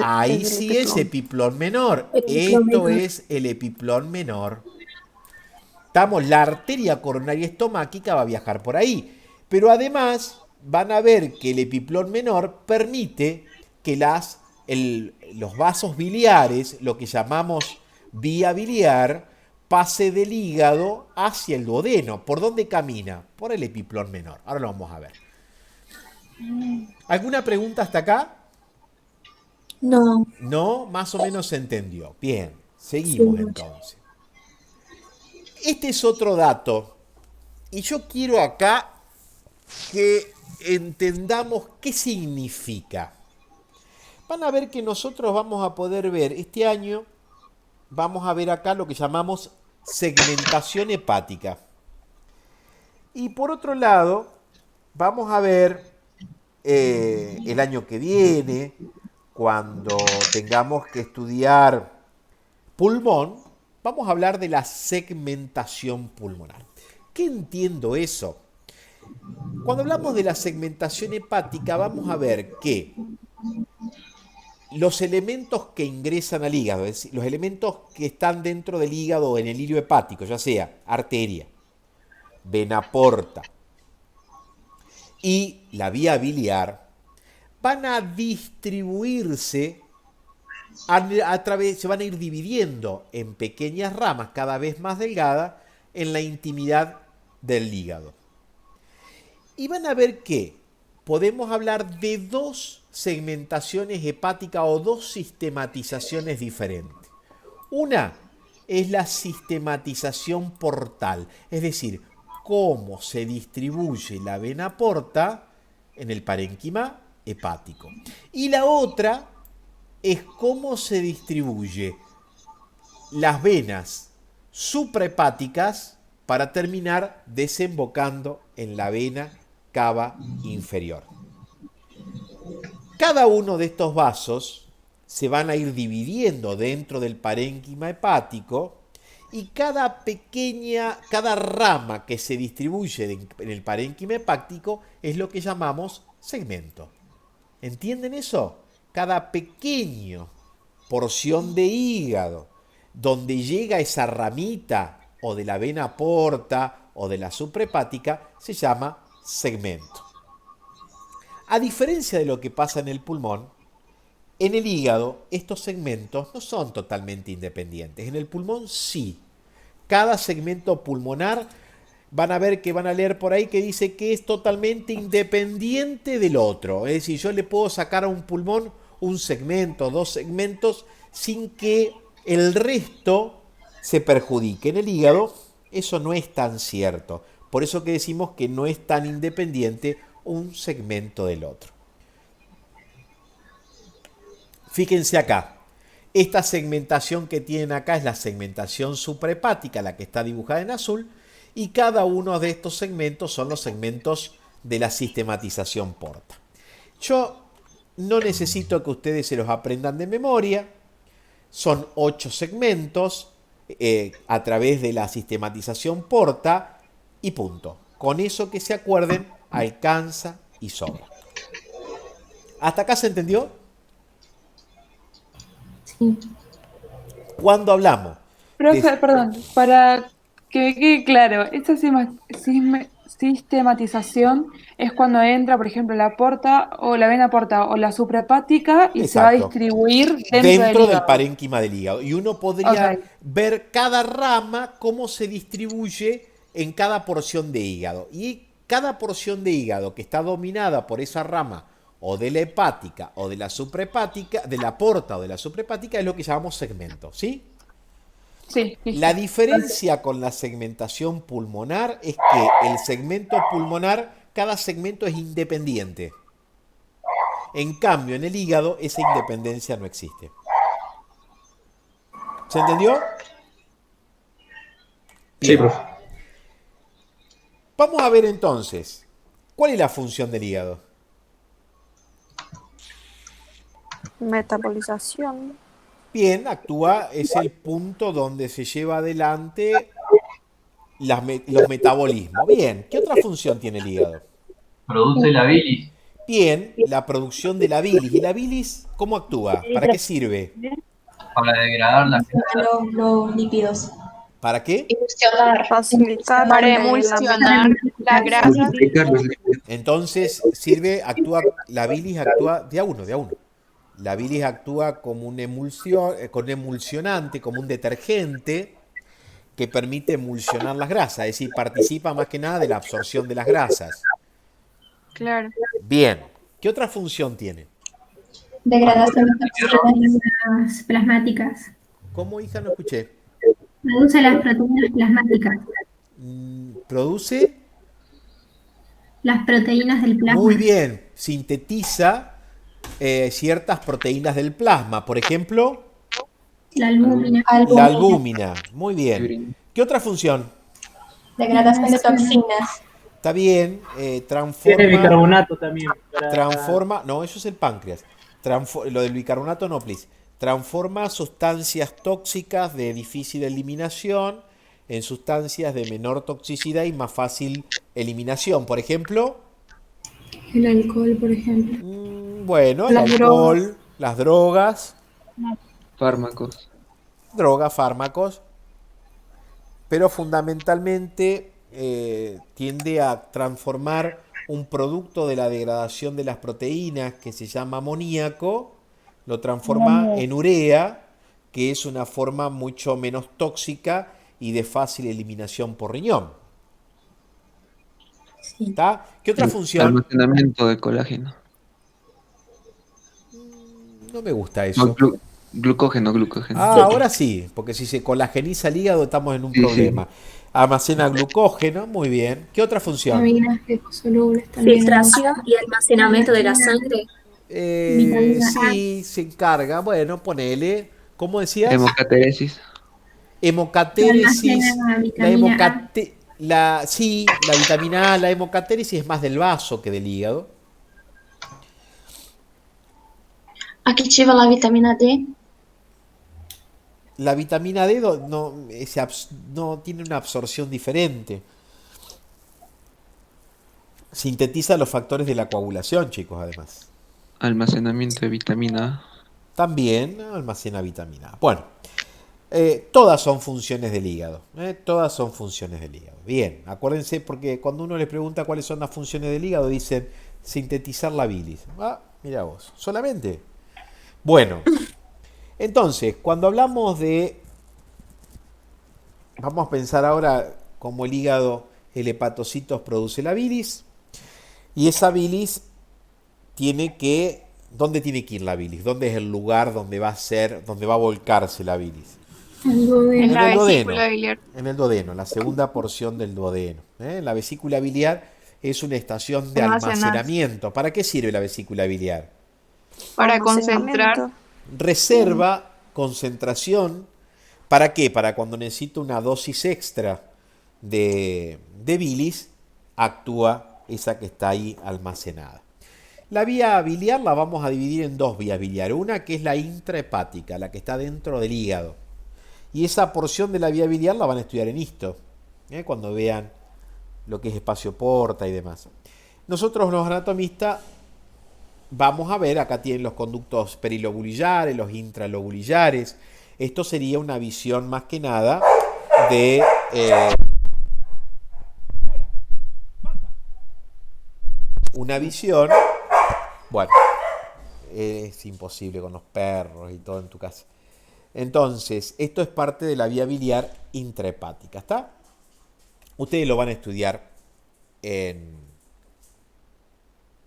ahí sí es epiplón menor. Esto es el epiplón menor. Estamos, la arteria coronaria estomáquica va a viajar por ahí. Pero además van a ver que el epiplón menor permite que los vasos biliares, lo que llamamos vía biliar, pase del hígado hacia el duodeno. ¿Por dónde camina? Por el epiplón menor. Ahora lo vamos a ver. ¿Alguna pregunta hasta acá? No. No, más o menos se entendió. Bien, seguimos entonces. Este es otro dato. Y yo quiero acá que entendamos qué significa. Van a ver que nosotros vamos a poder ver este año, vamos a ver acá lo que llamamos segmentación hepática. Y por otro lado, vamos a ver el año que viene, cuando tengamos que estudiar pulmón, vamos a hablar de la segmentación pulmonar. ¿Qué entiendo eso? Cuando hablamos de la segmentación hepática, vamos a ver que los elementos que ingresan al hígado, es decir, los elementos que están dentro del hígado o en el hilio hepático, ya sea arteria, vena porta y la vía biliar, van a distribuirse se van a ir dividiendo en pequeñas ramas cada vez más delgadas en la intimidad del hígado. Y van a ver que podemos hablar de dos segmentaciones hepáticas o dos sistematizaciones diferentes. Una es la sistematización portal, es decir, cómo se distribuye la vena porta en el parénquima hepático. Y la otra es cómo se distribuye las venas suprahepáticas para terminar desembocando en la vena cava inferior. Cada uno de estos vasos se van a ir dividiendo dentro del parénquima hepático, y cada rama que se distribuye en el parénquima hepático es lo que llamamos segmento. ¿Entienden eso? Cada pequeña porción de hígado donde llega esa ramita o de la vena porta o de la suprahepática se llama segmento. A diferencia de lo que pasa en el pulmón, en el hígado estos segmentos no son totalmente independientes. En el pulmón sí. Cada segmento pulmonar van a ver que van a leer por ahí que dice que es totalmente independiente del otro. Es decir, yo le puedo sacar a un pulmón un segmento, dos segmentos, sin que el resto se perjudique. En el hígado eso no es tan cierto. Por eso que decimos que no es tan independiente un segmento del otro. Fíjense acá. Esta segmentación que tienen acá es la segmentación suprahepática, la que está dibujada en azul, y cada uno de estos segmentos son los segmentos de la sistematización porta. Yo No necesito que ustedes se los aprendan de memoria. Son 8 segmentos a través de la sistematización Porta y punto. Con eso que se acuerden, alcanza y sobra. ¿Hasta acá se entendió? Sí. Cuando hablamos Profe, perdón, para que me quede claro, esta sistematización es cuando entra, por ejemplo, la porta o la vena porta o la suprahepática y se va a Exacto. distribuir dentro Dentro del del hígado. parénquima del hígado. Y uno podría Ok. ver cada rama, cómo se distribuye en cada porción de hígado. Y cada porción de hígado que está dominada por esa rama o de la hepática o de la suprahepática, de la porta o de la suprahepática, es lo que llamamos segmento, ¿sí? Sí, listo. La diferencia con la segmentación pulmonar es que el segmento pulmonar, cada segmento es independiente. En cambio, en el hígado, esa independencia no existe. ¿Se entendió? Sí, Bien. profe. Vamos a ver entonces, ¿cuál es la función del hígado? Metabolización. Bien, actúa, es el punto donde se lleva adelante los metabolismos. Bien, ¿qué otra función tiene el hígado? Produce la bilis Bien, la producción de la bilis. ¿Y la bilis cómo actúa? ¿Para qué sirve? para degradar las Los lípidos. ¿Para qué? Facilitar Para el emulsionar la grasa. Multiplicar los lípidos. Entonces sirve, actúa, la bilis actúa de a uno. La bilis actúa como un con emulsionante, como un detergente que permite emulsionar las grasas, es decir, participa más que nada de la absorción de las grasas. Claro. Bien, ¿qué otra función tiene? Degradación de proteínas plasmáticas. ¿Cómo, hija? No escuché. Produce las proteínas plasmáticas. Produce, Las proteínas del plasma. muy bien, sintetiza ciertas proteínas del plasma, por ejemplo, La albúmina. la albúmina. Muy bien. ¿Qué otra función? Degradación de toxinas. Está bien, Tiene transforma, bicarbonato también. no, eso es el páncreas. Lo del bicarbonato no, please. Transforma sustancias tóxicas de difícil eliminación en sustancias de menor toxicidad y más fácil eliminación. Por ejemplo, El alcohol, por ejemplo. bueno, el Las alcohol, las drogas, Fármacos. fármacos, pero fundamentalmente tiende a transformar un producto de la degradación de las proteínas que se llama amoníaco, lo transforma en urea, que es una forma mucho menos tóxica y de fácil eliminación por riñón. Sí. ¿Está? ¿Qué otra función? Almacenamiento de colágeno. No me gusta No, eso. glucógeno. Ah, ahora sí, porque si se colageniza el hígado estamos en un Sí, problema. Almacena glucógeno, muy bien. ¿Qué otra función? Vitaminas liposolubles también. Filtración y almacenamiento de la sangre. Vitamina A. Sí, se encarga. Bueno, ponele. ¿Cómo decías? Hemocateresis. Hemocatéresis. Almacena La vitamina A. sí, la vitamina A, la hemocatéresis es más del vaso que del hígado. Aquí lleva la vitamina D. La vitamina D no tiene una absorción diferente. Sintetiza los factores de la coagulación, chicos, además. Almacenamiento de vitamina A. También almacena vitamina A. Bueno, todas son funciones del hígado. Todas son funciones del hígado. Bien, acuérdense porque cuando uno les pregunta cuáles son las funciones del hígado, dicen sintetizar la bilis. Ah, mira vos, solamente. Bueno, entonces, cuando hablamos de... Vamos a pensar ahora cómo el hígado, el hepatocitos produce la bilis. Y esa bilis tiene que... ¿Dónde tiene que ir la bilis? ¿Dónde es el lugar donde va a volcarse la bilis? El duodeno. En la el duodeno. vesícula biliar. En el duodeno, la segunda porción del duodeno. La vesícula biliar es una estación de almacenamiento. ¿Para qué sirve la vesícula biliar? Para concentrar. Reserva concentración. ¿Para qué? Para cuando necesito una dosis extra de bilis, actúa esa que está ahí almacenada. La vía biliar la vamos a dividir en dos vías biliares. Una que es la intrahepática, la que está dentro del hígado. Y esa porción de la vía biliar la van a estudiar en histo, cuando vean lo que es espacio porta y demás. Nosotros los anatomistas vamos a ver, acá tienen los conductos perilobulillares, los intralobulillares. Esto sería una visión más que nada de... una visión... Bueno, es imposible con los perros y todo en tu casa. Entonces, esto es parte de la vía biliar intrahepática, ¿está? Ustedes lo van a estudiar en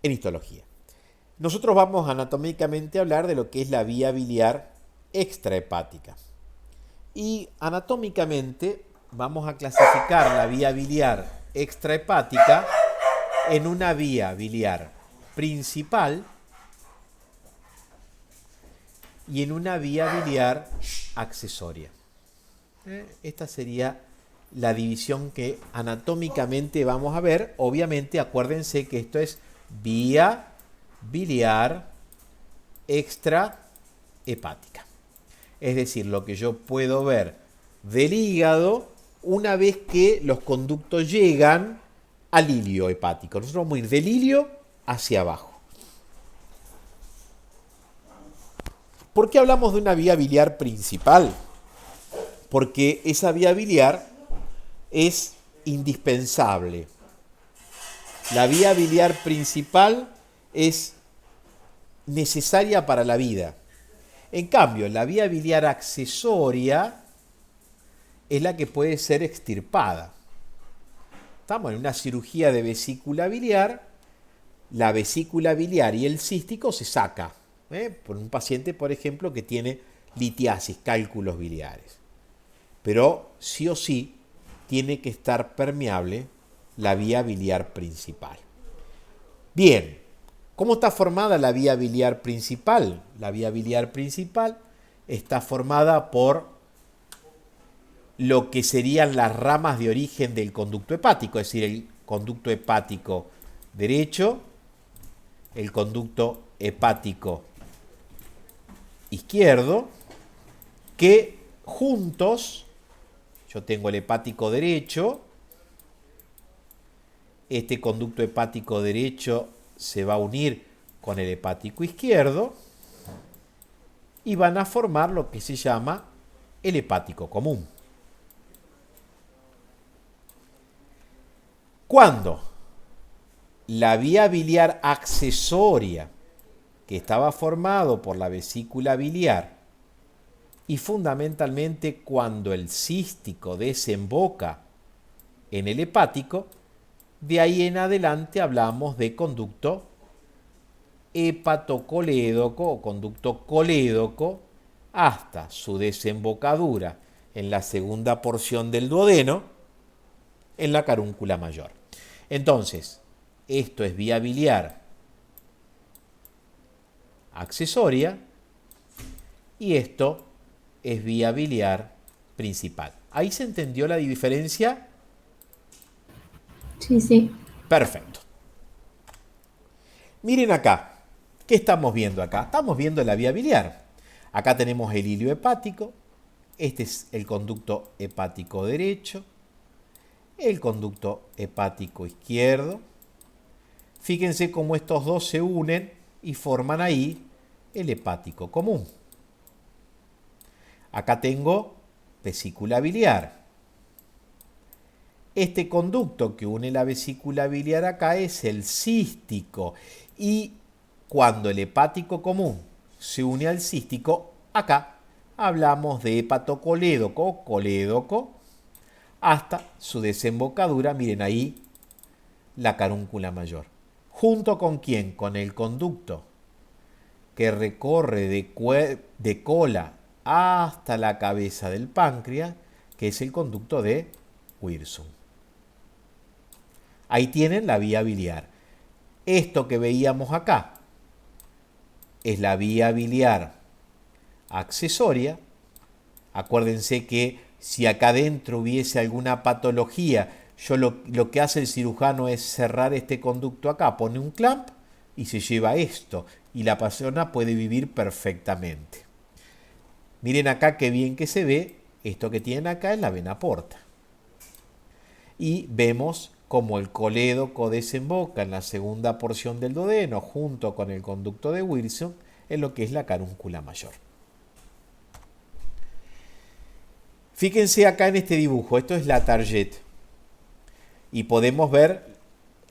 histología. Nosotros vamos anatómicamente a hablar de lo que es la vía biliar extrahepática. Y anatómicamente vamos a clasificar la vía biliar extrahepática en una vía biliar principal y en una vía biliar accesoria. Esta sería la división que anatómicamente vamos a ver. Obviamente, acuérdense que esto es vía biliar extrahepática. Es decir, lo que yo puedo ver del hígado una vez que los conductos llegan al hilio hepático. Nosotros vamos a ir del hilio hacia abajo. ¿Por qué hablamos de una vía biliar principal? Porque esa vía biliar es indispensable. La vía biliar principal es necesaria para la vida. En cambio, la vía biliar accesoria es la que puede ser extirpada. Estamos en una cirugía de vesícula biliar, la vesícula biliar y el cístico se saca. Por un paciente, por ejemplo, que tiene litiasis, cálculos biliares. Pero sí o sí tiene que estar permeable la vía biliar principal. Bien, ¿cómo está formada la vía biliar principal? La vía biliar principal está formada por lo que serían las ramas de origen del conducto hepático, es decir, el conducto hepático derecho, el conducto hepático izquierdo, que juntos, yo tengo el hepático derecho, este conducto hepático derecho se va a unir con el hepático izquierdo y van a formar lo que se llama el hepático común. Cuando la vía biliar accesoria, que estaba formado por la vesícula biliar, y fundamentalmente cuando el cístico desemboca en el hepático, de ahí en adelante hablamos de conducto hepatocolédoco o conducto colédoco hasta su desembocadura en la segunda porción del duodeno, en la carúncula mayor. Entonces, esto es vía biliar accesoria y esto es vía biliar principal. ¿Ahí se entendió la diferencia? Sí, sí. Perfecto. Miren acá. ¿Qué estamos viendo acá? Estamos viendo la vía biliar. Acá tenemos el hilio hepático. Este es el conducto hepático derecho. El conducto hepático izquierdo. Fíjense cómo estos dos se unen y forman ahí el hepático común. Acá tengo vesícula biliar. Este conducto que une la vesícula biliar acá es el cístico. Y cuando el hepático común se une al cístico, acá hablamos de hepatocolédoco o colédoco hasta su desembocadura. Miren ahí la carúncula mayor. ¿Junto con quién? Con el conducto que recorre de cola hasta la cabeza del páncreas, que es el conducto de Wirsum. Ahí tienen la vía biliar. Esto que veíamos acá es la vía biliar accesoria. Acuérdense que si acá adentro hubiese alguna patología, lo que hace el cirujano es cerrar este conducto acá, pone un clamp y se lleva esto y la persona puede vivir perfectamente. Miren acá qué bien que se ve, esto que tienen acá es la vena porta. Y vemos como el colédoco desemboca en la segunda porción del duodeno junto con el conducto de Wilson en lo que es la carúncula mayor. Fíjense acá en este dibujo, esto es la target y podemos ver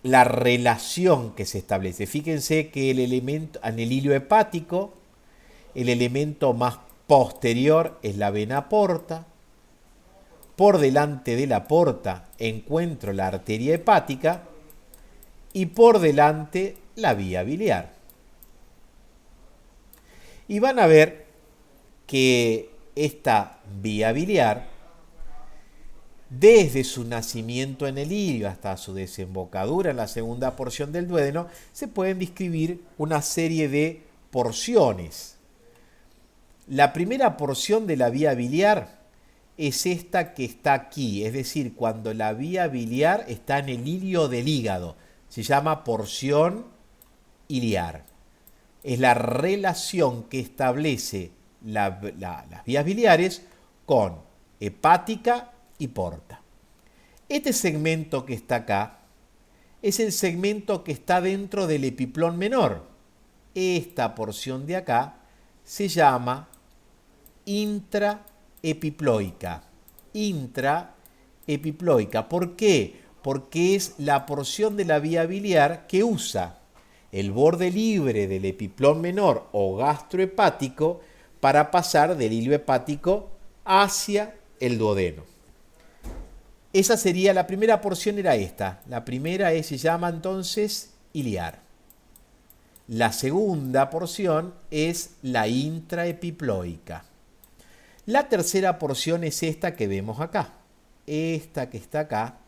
la relación que se establece. Fíjense que el elemento en el hilo hepático, el elemento más posterior es la vena porta. Por delante de la porta encuentro la arteria hepática y por delante la vía biliar. Y van a ver que esta vía biliar, desde su nacimiento en el hilo hasta su desembocadura en la segunda porción del duodeno, se pueden describir una serie de porciones. La primera porción de la vía biliar es esta que está aquí, es decir, cuando la vía biliar está en el hilio del hígado. Se llama porción iliar. Es la relación que establece las vías biliares con hepática y porta. Este segmento que está acá es el segmento que está dentro del epiplón menor. Esta porción de acá se llama intraepiploica. Intraepiploica. ¿Por qué? Porque es la porción de la vía biliar que usa el borde libre del epiplón menor o gastrohepático para pasar del hilo hepático hacia el duodeno. Esa sería, la primera porción era esta. La primera se llama entonces iliar. La segunda porción es la intraepiploica. La tercera porción es esta que vemos acá. Esta que está acá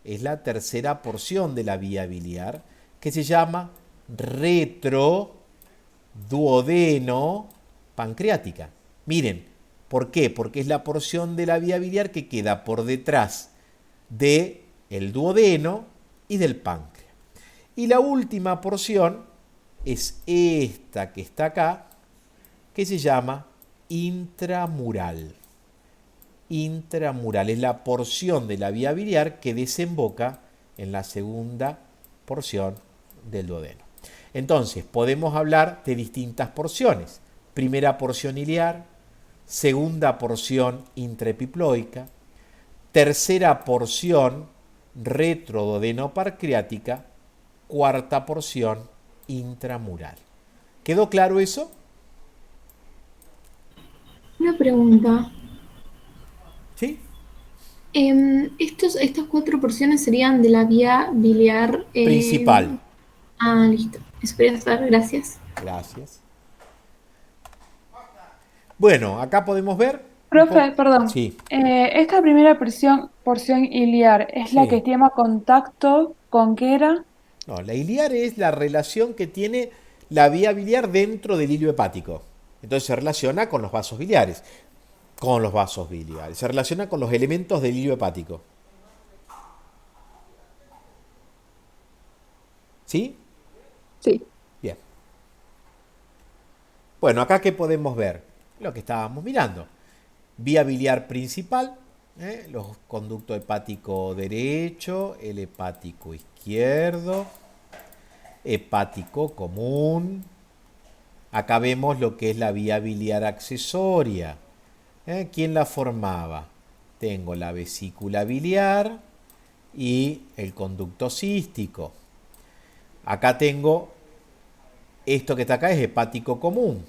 es la tercera porción de la vía biliar que se llama retroduodeno pancreática. Miren, ¿por qué? Porque es la porción de la vía biliar que queda por detrás del duodeno y del páncreas. Y la última porción es esta que está acá, que se llama intramural. Intramural es la porción de la vía biliar que desemboca en la segunda porción del duodeno. Entonces, podemos hablar de distintas porciones. Primera porción iliar, segunda porción intraepiploica, tercera porción retroduodenopancreática, cuarta porción intramural. ¿Quedó claro eso? Una pregunta. ¿Sí? Estas 4 porciones serían de la vía biliar Principal. Listo. Eso quería saber, gracias. Gracias. Bueno, acá podemos ver. Profe, perdón. Sí. Esta primera porción iliar es la Sí. que tiene contacto con ¿qué era? No, la iliar es la relación que tiene la vía biliar dentro del hilo hepático. Entonces se relaciona con los vasos biliares. Con los vasos biliares. Se relaciona con los elementos del hilo hepático. ¿Sí? Sí. Bien. Bueno, acá ¿qué podemos ver? Lo que estábamos mirando. Vía biliar principal, los conducto hepático derecho, el hepático izquierdo, hepático común. Acá vemos lo que es la vía biliar accesoria. ¿Quién la formaba? Tengo la vesícula biliar y el conducto cístico. Acá tengo, esto que está acá es hepático común.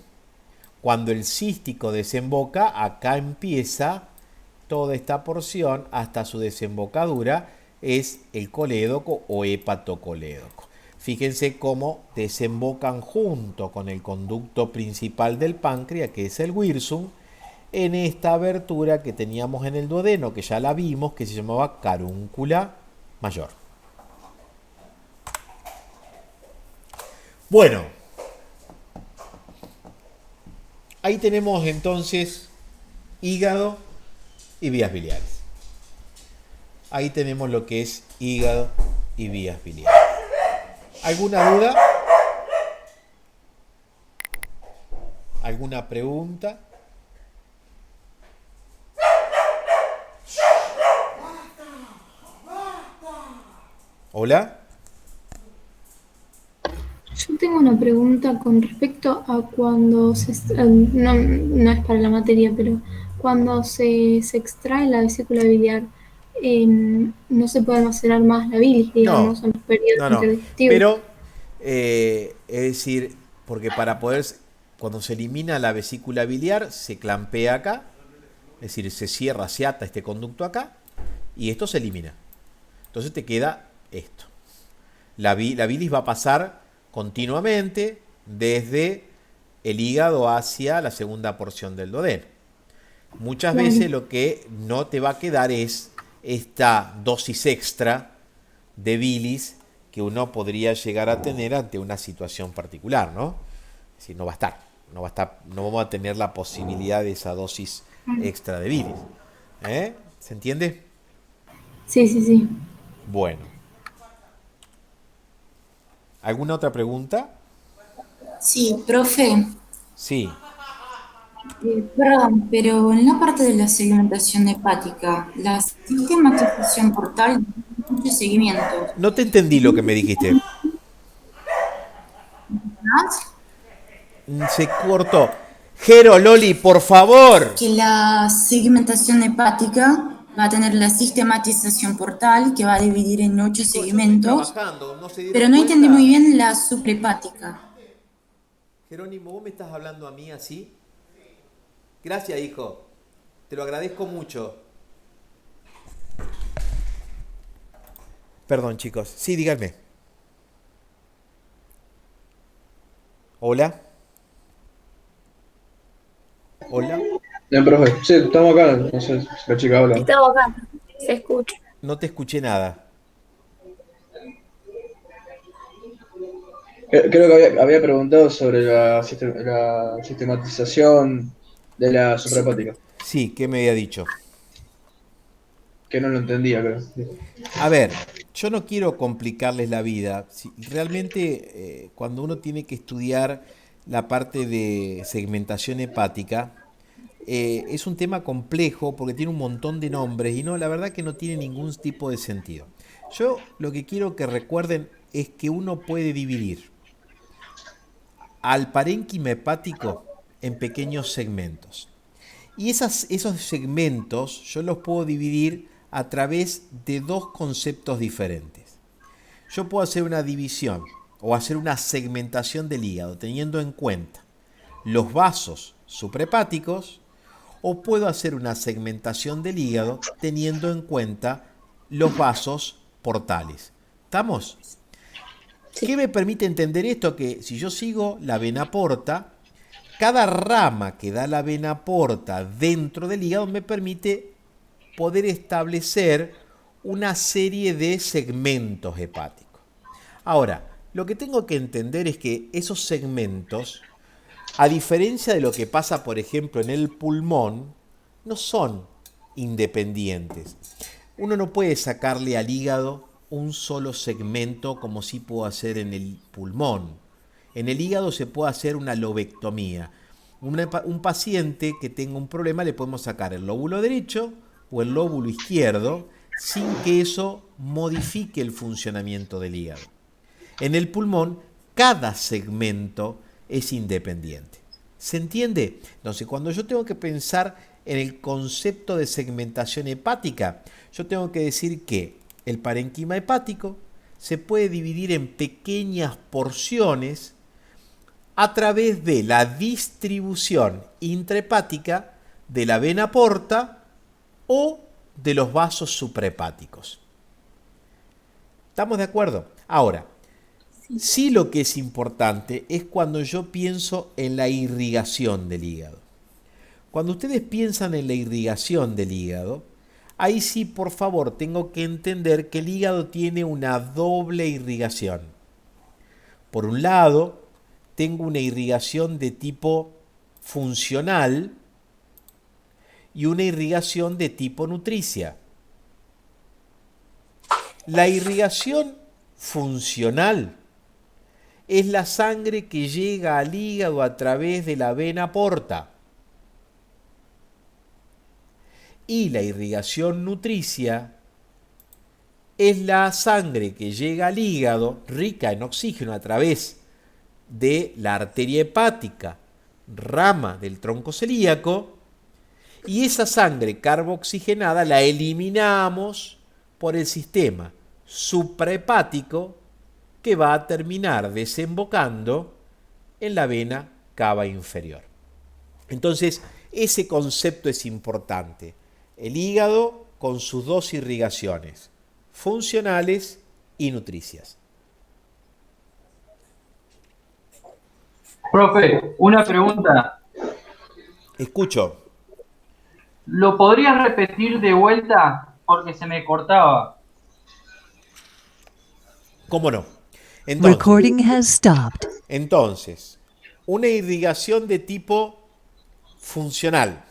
Cuando el cístico desemboca, acá empieza toda esta porción hasta su desembocadura, es el colédoco o hepatocolédoco. Fíjense cómo desembocan junto con el conducto principal del páncreas, que es el Wirsung, en esta abertura que teníamos en el duodeno, que ya la vimos, que se llamaba carúncula mayor. Bueno, ahí tenemos entonces hígado y vías biliares. Ahí tenemos lo que es hígado y vías biliares. ¿Alguna duda? ¿Alguna pregunta? ¿Hola? Yo tengo una pregunta con respecto a cuando no, no es para la materia, pero cuando se extrae la vesícula biliar, no se puede almacenar más la bilis, digamos, en los periodos No. interdigestivos. Pero, es decir, porque cuando se elimina la vesícula biliar, se clampea acá, es decir, se cierra, se ata este conducto acá, y esto se elimina. Entonces te queda esto. La bilis va a pasar continuamente desde el hígado hacia la segunda porción del duodeno. Muchas veces lo que no te va a quedar es esta dosis extra de bilis que uno podría llegar a tener ante una situación particular, ¿no? Es decir, no va a estar, no vamos a tener la posibilidad de esa dosis extra de bilis. ¿Se entiende? Sí. Bueno. ¿Alguna otra pregunta? Sí, profe, Sí. perdón, pero en la parte de la segmentación hepática, la sistematización portal incluye seguimientos. No te entendí lo que me dijiste. Se cortó. Jero, Loli, por favor. Que la segmentación hepática va a tener la sistematización portal que va a dividir en 8 segmentos, pero no entendí muy bien la suprahepática. Jerónimo, ¿vos me estás hablando a mí así? Gracias, hijo. Te lo agradezco mucho. Perdón, chicos. Sí, díganme. ¿Hola? ¿Hola? Profe, sí, estamos acá, no sé si la chica habla. Estamos acá, se escucha. No te escuché nada. Creo que había preguntado sobre la sistematización de la suprahepática. Sí, ¿qué me había dicho? Que no lo entendía, creo. A ver, yo no quiero complicarles la vida. Realmente, cuando uno tiene que estudiar la parte de segmentación hepática, es un tema complejo porque tiene un montón de nombres y no, la verdad que no tiene ningún tipo de sentido. Yo lo que quiero que recuerden es que uno puede dividir al parénquima hepático en pequeños segmentos. Y esos segmentos yo los puedo dividir a través de dos conceptos diferentes. Yo puedo hacer una división o hacer una segmentación del hígado teniendo en cuenta los vasos suprahepáticos, o puedo hacer una segmentación del hígado teniendo en cuenta los vasos portales. ¿Estamos? ¿Qué me permite entender esto? Que si yo sigo la vena porta, cada rama que da la vena porta dentro del hígado me permite poder establecer una serie de segmentos hepáticos. Ahora, lo que tengo que entender es que esos segmentos, a diferencia de lo que pasa, por ejemplo, en el pulmón, no son independientes. Uno no puede sacarle al hígado un solo segmento como sí puedo hacer en el pulmón. En el hígado se puede hacer una lobectomía. Un paciente que tenga un problema le podemos sacar el lóbulo derecho o el lóbulo izquierdo sin que eso modifique el funcionamiento del hígado. En el pulmón, cada segmento es independiente. ¿Se entiende? Entonces, cuando yo tengo que pensar en el concepto de segmentación hepática, yo tengo que decir que el parénquima hepático se puede dividir en pequeñas porciones a través de la distribución intrahepática de la vena porta o de los vasos suprahepáticos. ¿Estamos de acuerdo? Ahora, sí lo que es importante es cuando yo pienso en la irrigación del hígado. Cuando ustedes piensan en la irrigación del hígado, ahí sí, por favor, tengo que entender que el hígado tiene una doble irrigación. Por un lado, tengo una irrigación de tipo funcional y una irrigación de tipo nutricia. La irrigación funcional es la sangre que llega al hígado a través de la vena porta. Y la irrigación nutricia es la sangre que llega al hígado, rica en oxígeno a través de la arteria hepática, rama del tronco celíaco, y esa sangre carbooxigenada la eliminamos por el sistema suprahepático, que va a terminar desembocando en la vena cava inferior. Entonces, ese concepto es importante. El hígado con sus dos irrigaciones, funcionales y nutricias. Profe, una pregunta. Escucho. ¿Lo podrías repetir de vuelta? Porque se me cortaba. ¿Cómo no? Recording has stopped. Entonces, una irrigación de tipo funcional.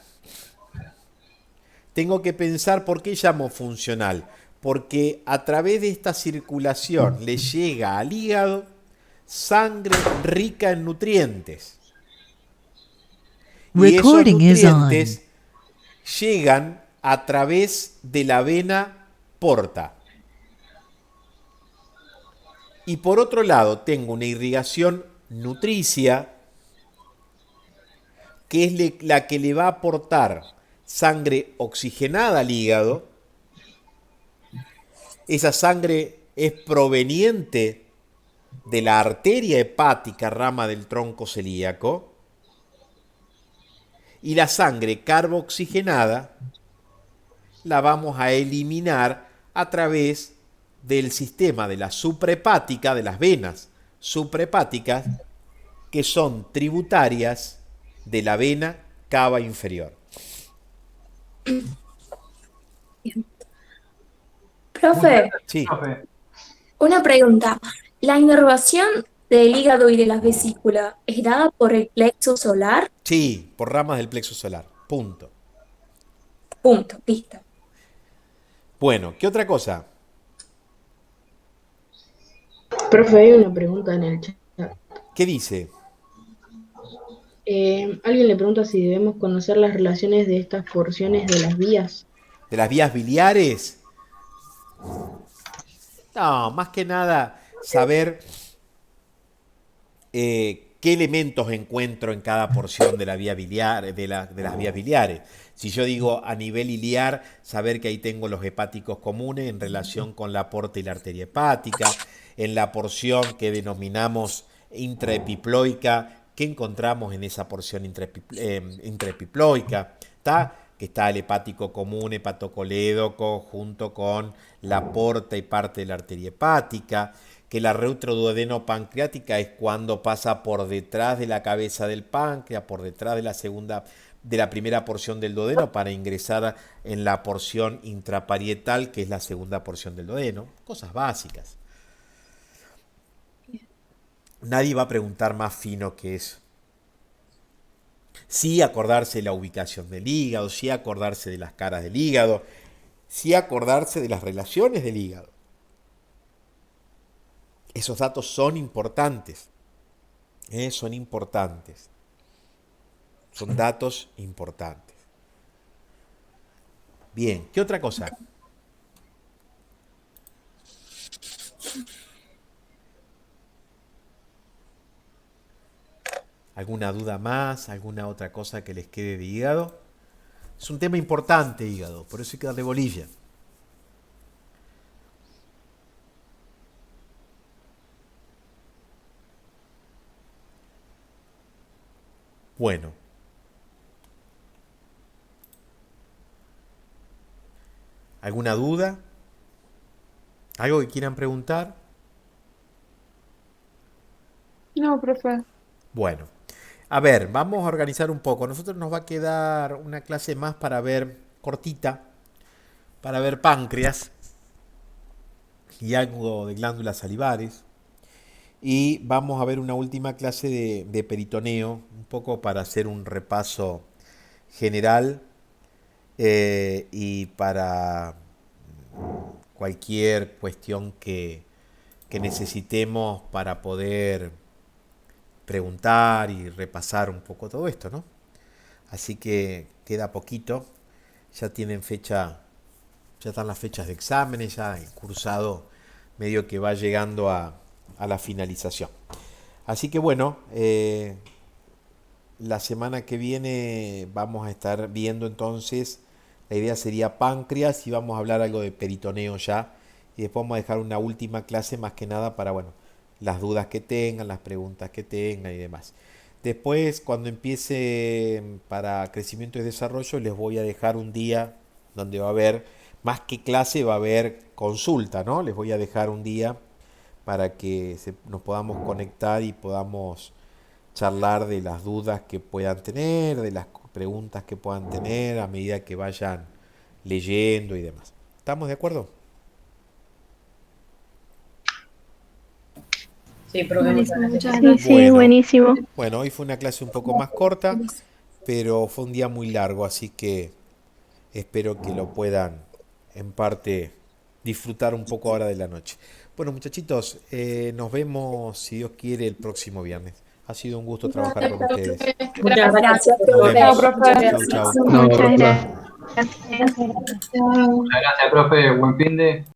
Tengo que pensar por qué llamo funcional. Porque a través de esta circulación le llega al hígado sangre rica en nutrientes. Y esos Recording is on. nutrientes llegan a través de la vena porta. Y por otro lado tengo una irrigación nutricia, que es la que le va a aportar sangre oxigenada al hígado. Esa sangre es proveniente de la arteria hepática, rama del tronco celíaco. Y la sangre carbooxigenada la vamos a eliminar a través del sistema de la suprahepática, de las venas suprahepáticas, que son tributarias de la vena cava inferior. Profe, Sí. una pregunta. ¿La inervación del hígado y de la vesícula es dada por el plexo solar? Sí, por ramas del plexo solar. Punto. Punto, listo. Bueno, ¿qué otra cosa? Profe, hay una pregunta en el chat. ¿Qué dice? Alguien le pregunta si debemos conocer las relaciones de estas porciones de las vías. ¿De las vías biliares? No, más que nada saber qué elementos encuentro en cada porción de la vía biliar, de las vías biliares. Si yo digo a nivel iliar, saber que ahí tengo los hepáticos comunes en relación con la porta y la arteria hepática. En la porción que denominamos intraepiploica, ¿qué encontramos en esa porción intraepiploica? Que está el hepático común, hepatocolédoco, junto con la porta y parte de la arteria hepática. Que la retroduodeno-pancreática es cuando pasa por detrás de la cabeza del páncreas, por detrás de la primera porción del duodeno, para ingresar en la porción intraparietal, que es la segunda porción del duodeno. Cosas básicas. Nadie va a preguntar más fino que eso. Sí acordarse de la ubicación del hígado, sí acordarse de las caras del hígado, sí acordarse de las relaciones del hígado. Esos datos son importantes. Son importantes. Son datos importantes. Bien, ¿qué otra cosa? ¿Alguna duda más? ¿Alguna otra cosa que les quede de hígado? Es un tema importante, hígado, por eso hay que darle bolilla. Bueno. ¿Alguna duda? ¿Algo que quieran preguntar? No, profe. Bueno. A ver, vamos a organizar un poco. A nosotros nos va a quedar una clase más para ver, cortita, para ver páncreas y algo de glándulas salivares. Y vamos a ver una última clase de peritoneo, un poco para hacer un repaso general y para cualquier cuestión que necesitemos para poder preguntar y repasar un poco todo esto, ¿no? Así que queda poquito, ya tienen fecha, ya están las fechas de exámenes, ya el cursado medio que va llegando a la finalización. Así que bueno, la semana que viene vamos a estar viendo entonces, la idea sería páncreas y vamos a hablar algo de peritoneo ya, y después vamos a dejar una última clase más que nada para, bueno, las dudas que tengan, las preguntas que tengan y demás. Después, cuando empiece para crecimiento y desarrollo, les voy a dejar un día donde va a haber, más que clase, va a haber consulta, ¿no? Les voy a dejar un día para que nos podamos conectar y podamos charlar de las dudas que puedan tener, de las preguntas que puedan tener a medida que vayan leyendo y demás. ¿Estamos de acuerdo? Sí, profe, muchas gracias. Sí, sí, buenísimo. Bueno, hoy fue una clase un poco más corta, pero fue un día muy largo, así que espero que lo puedan en parte disfrutar un poco ahora de la noche. Bueno, muchachitos, nos vemos, si Dios quiere, el próximo viernes. Ha sido un gusto trabajar con ustedes. Muchas gracias, Nos vemos. profe. Chau, chau. No, Muchas profe. gracias. Muchas gracias, profe. Buen fin de.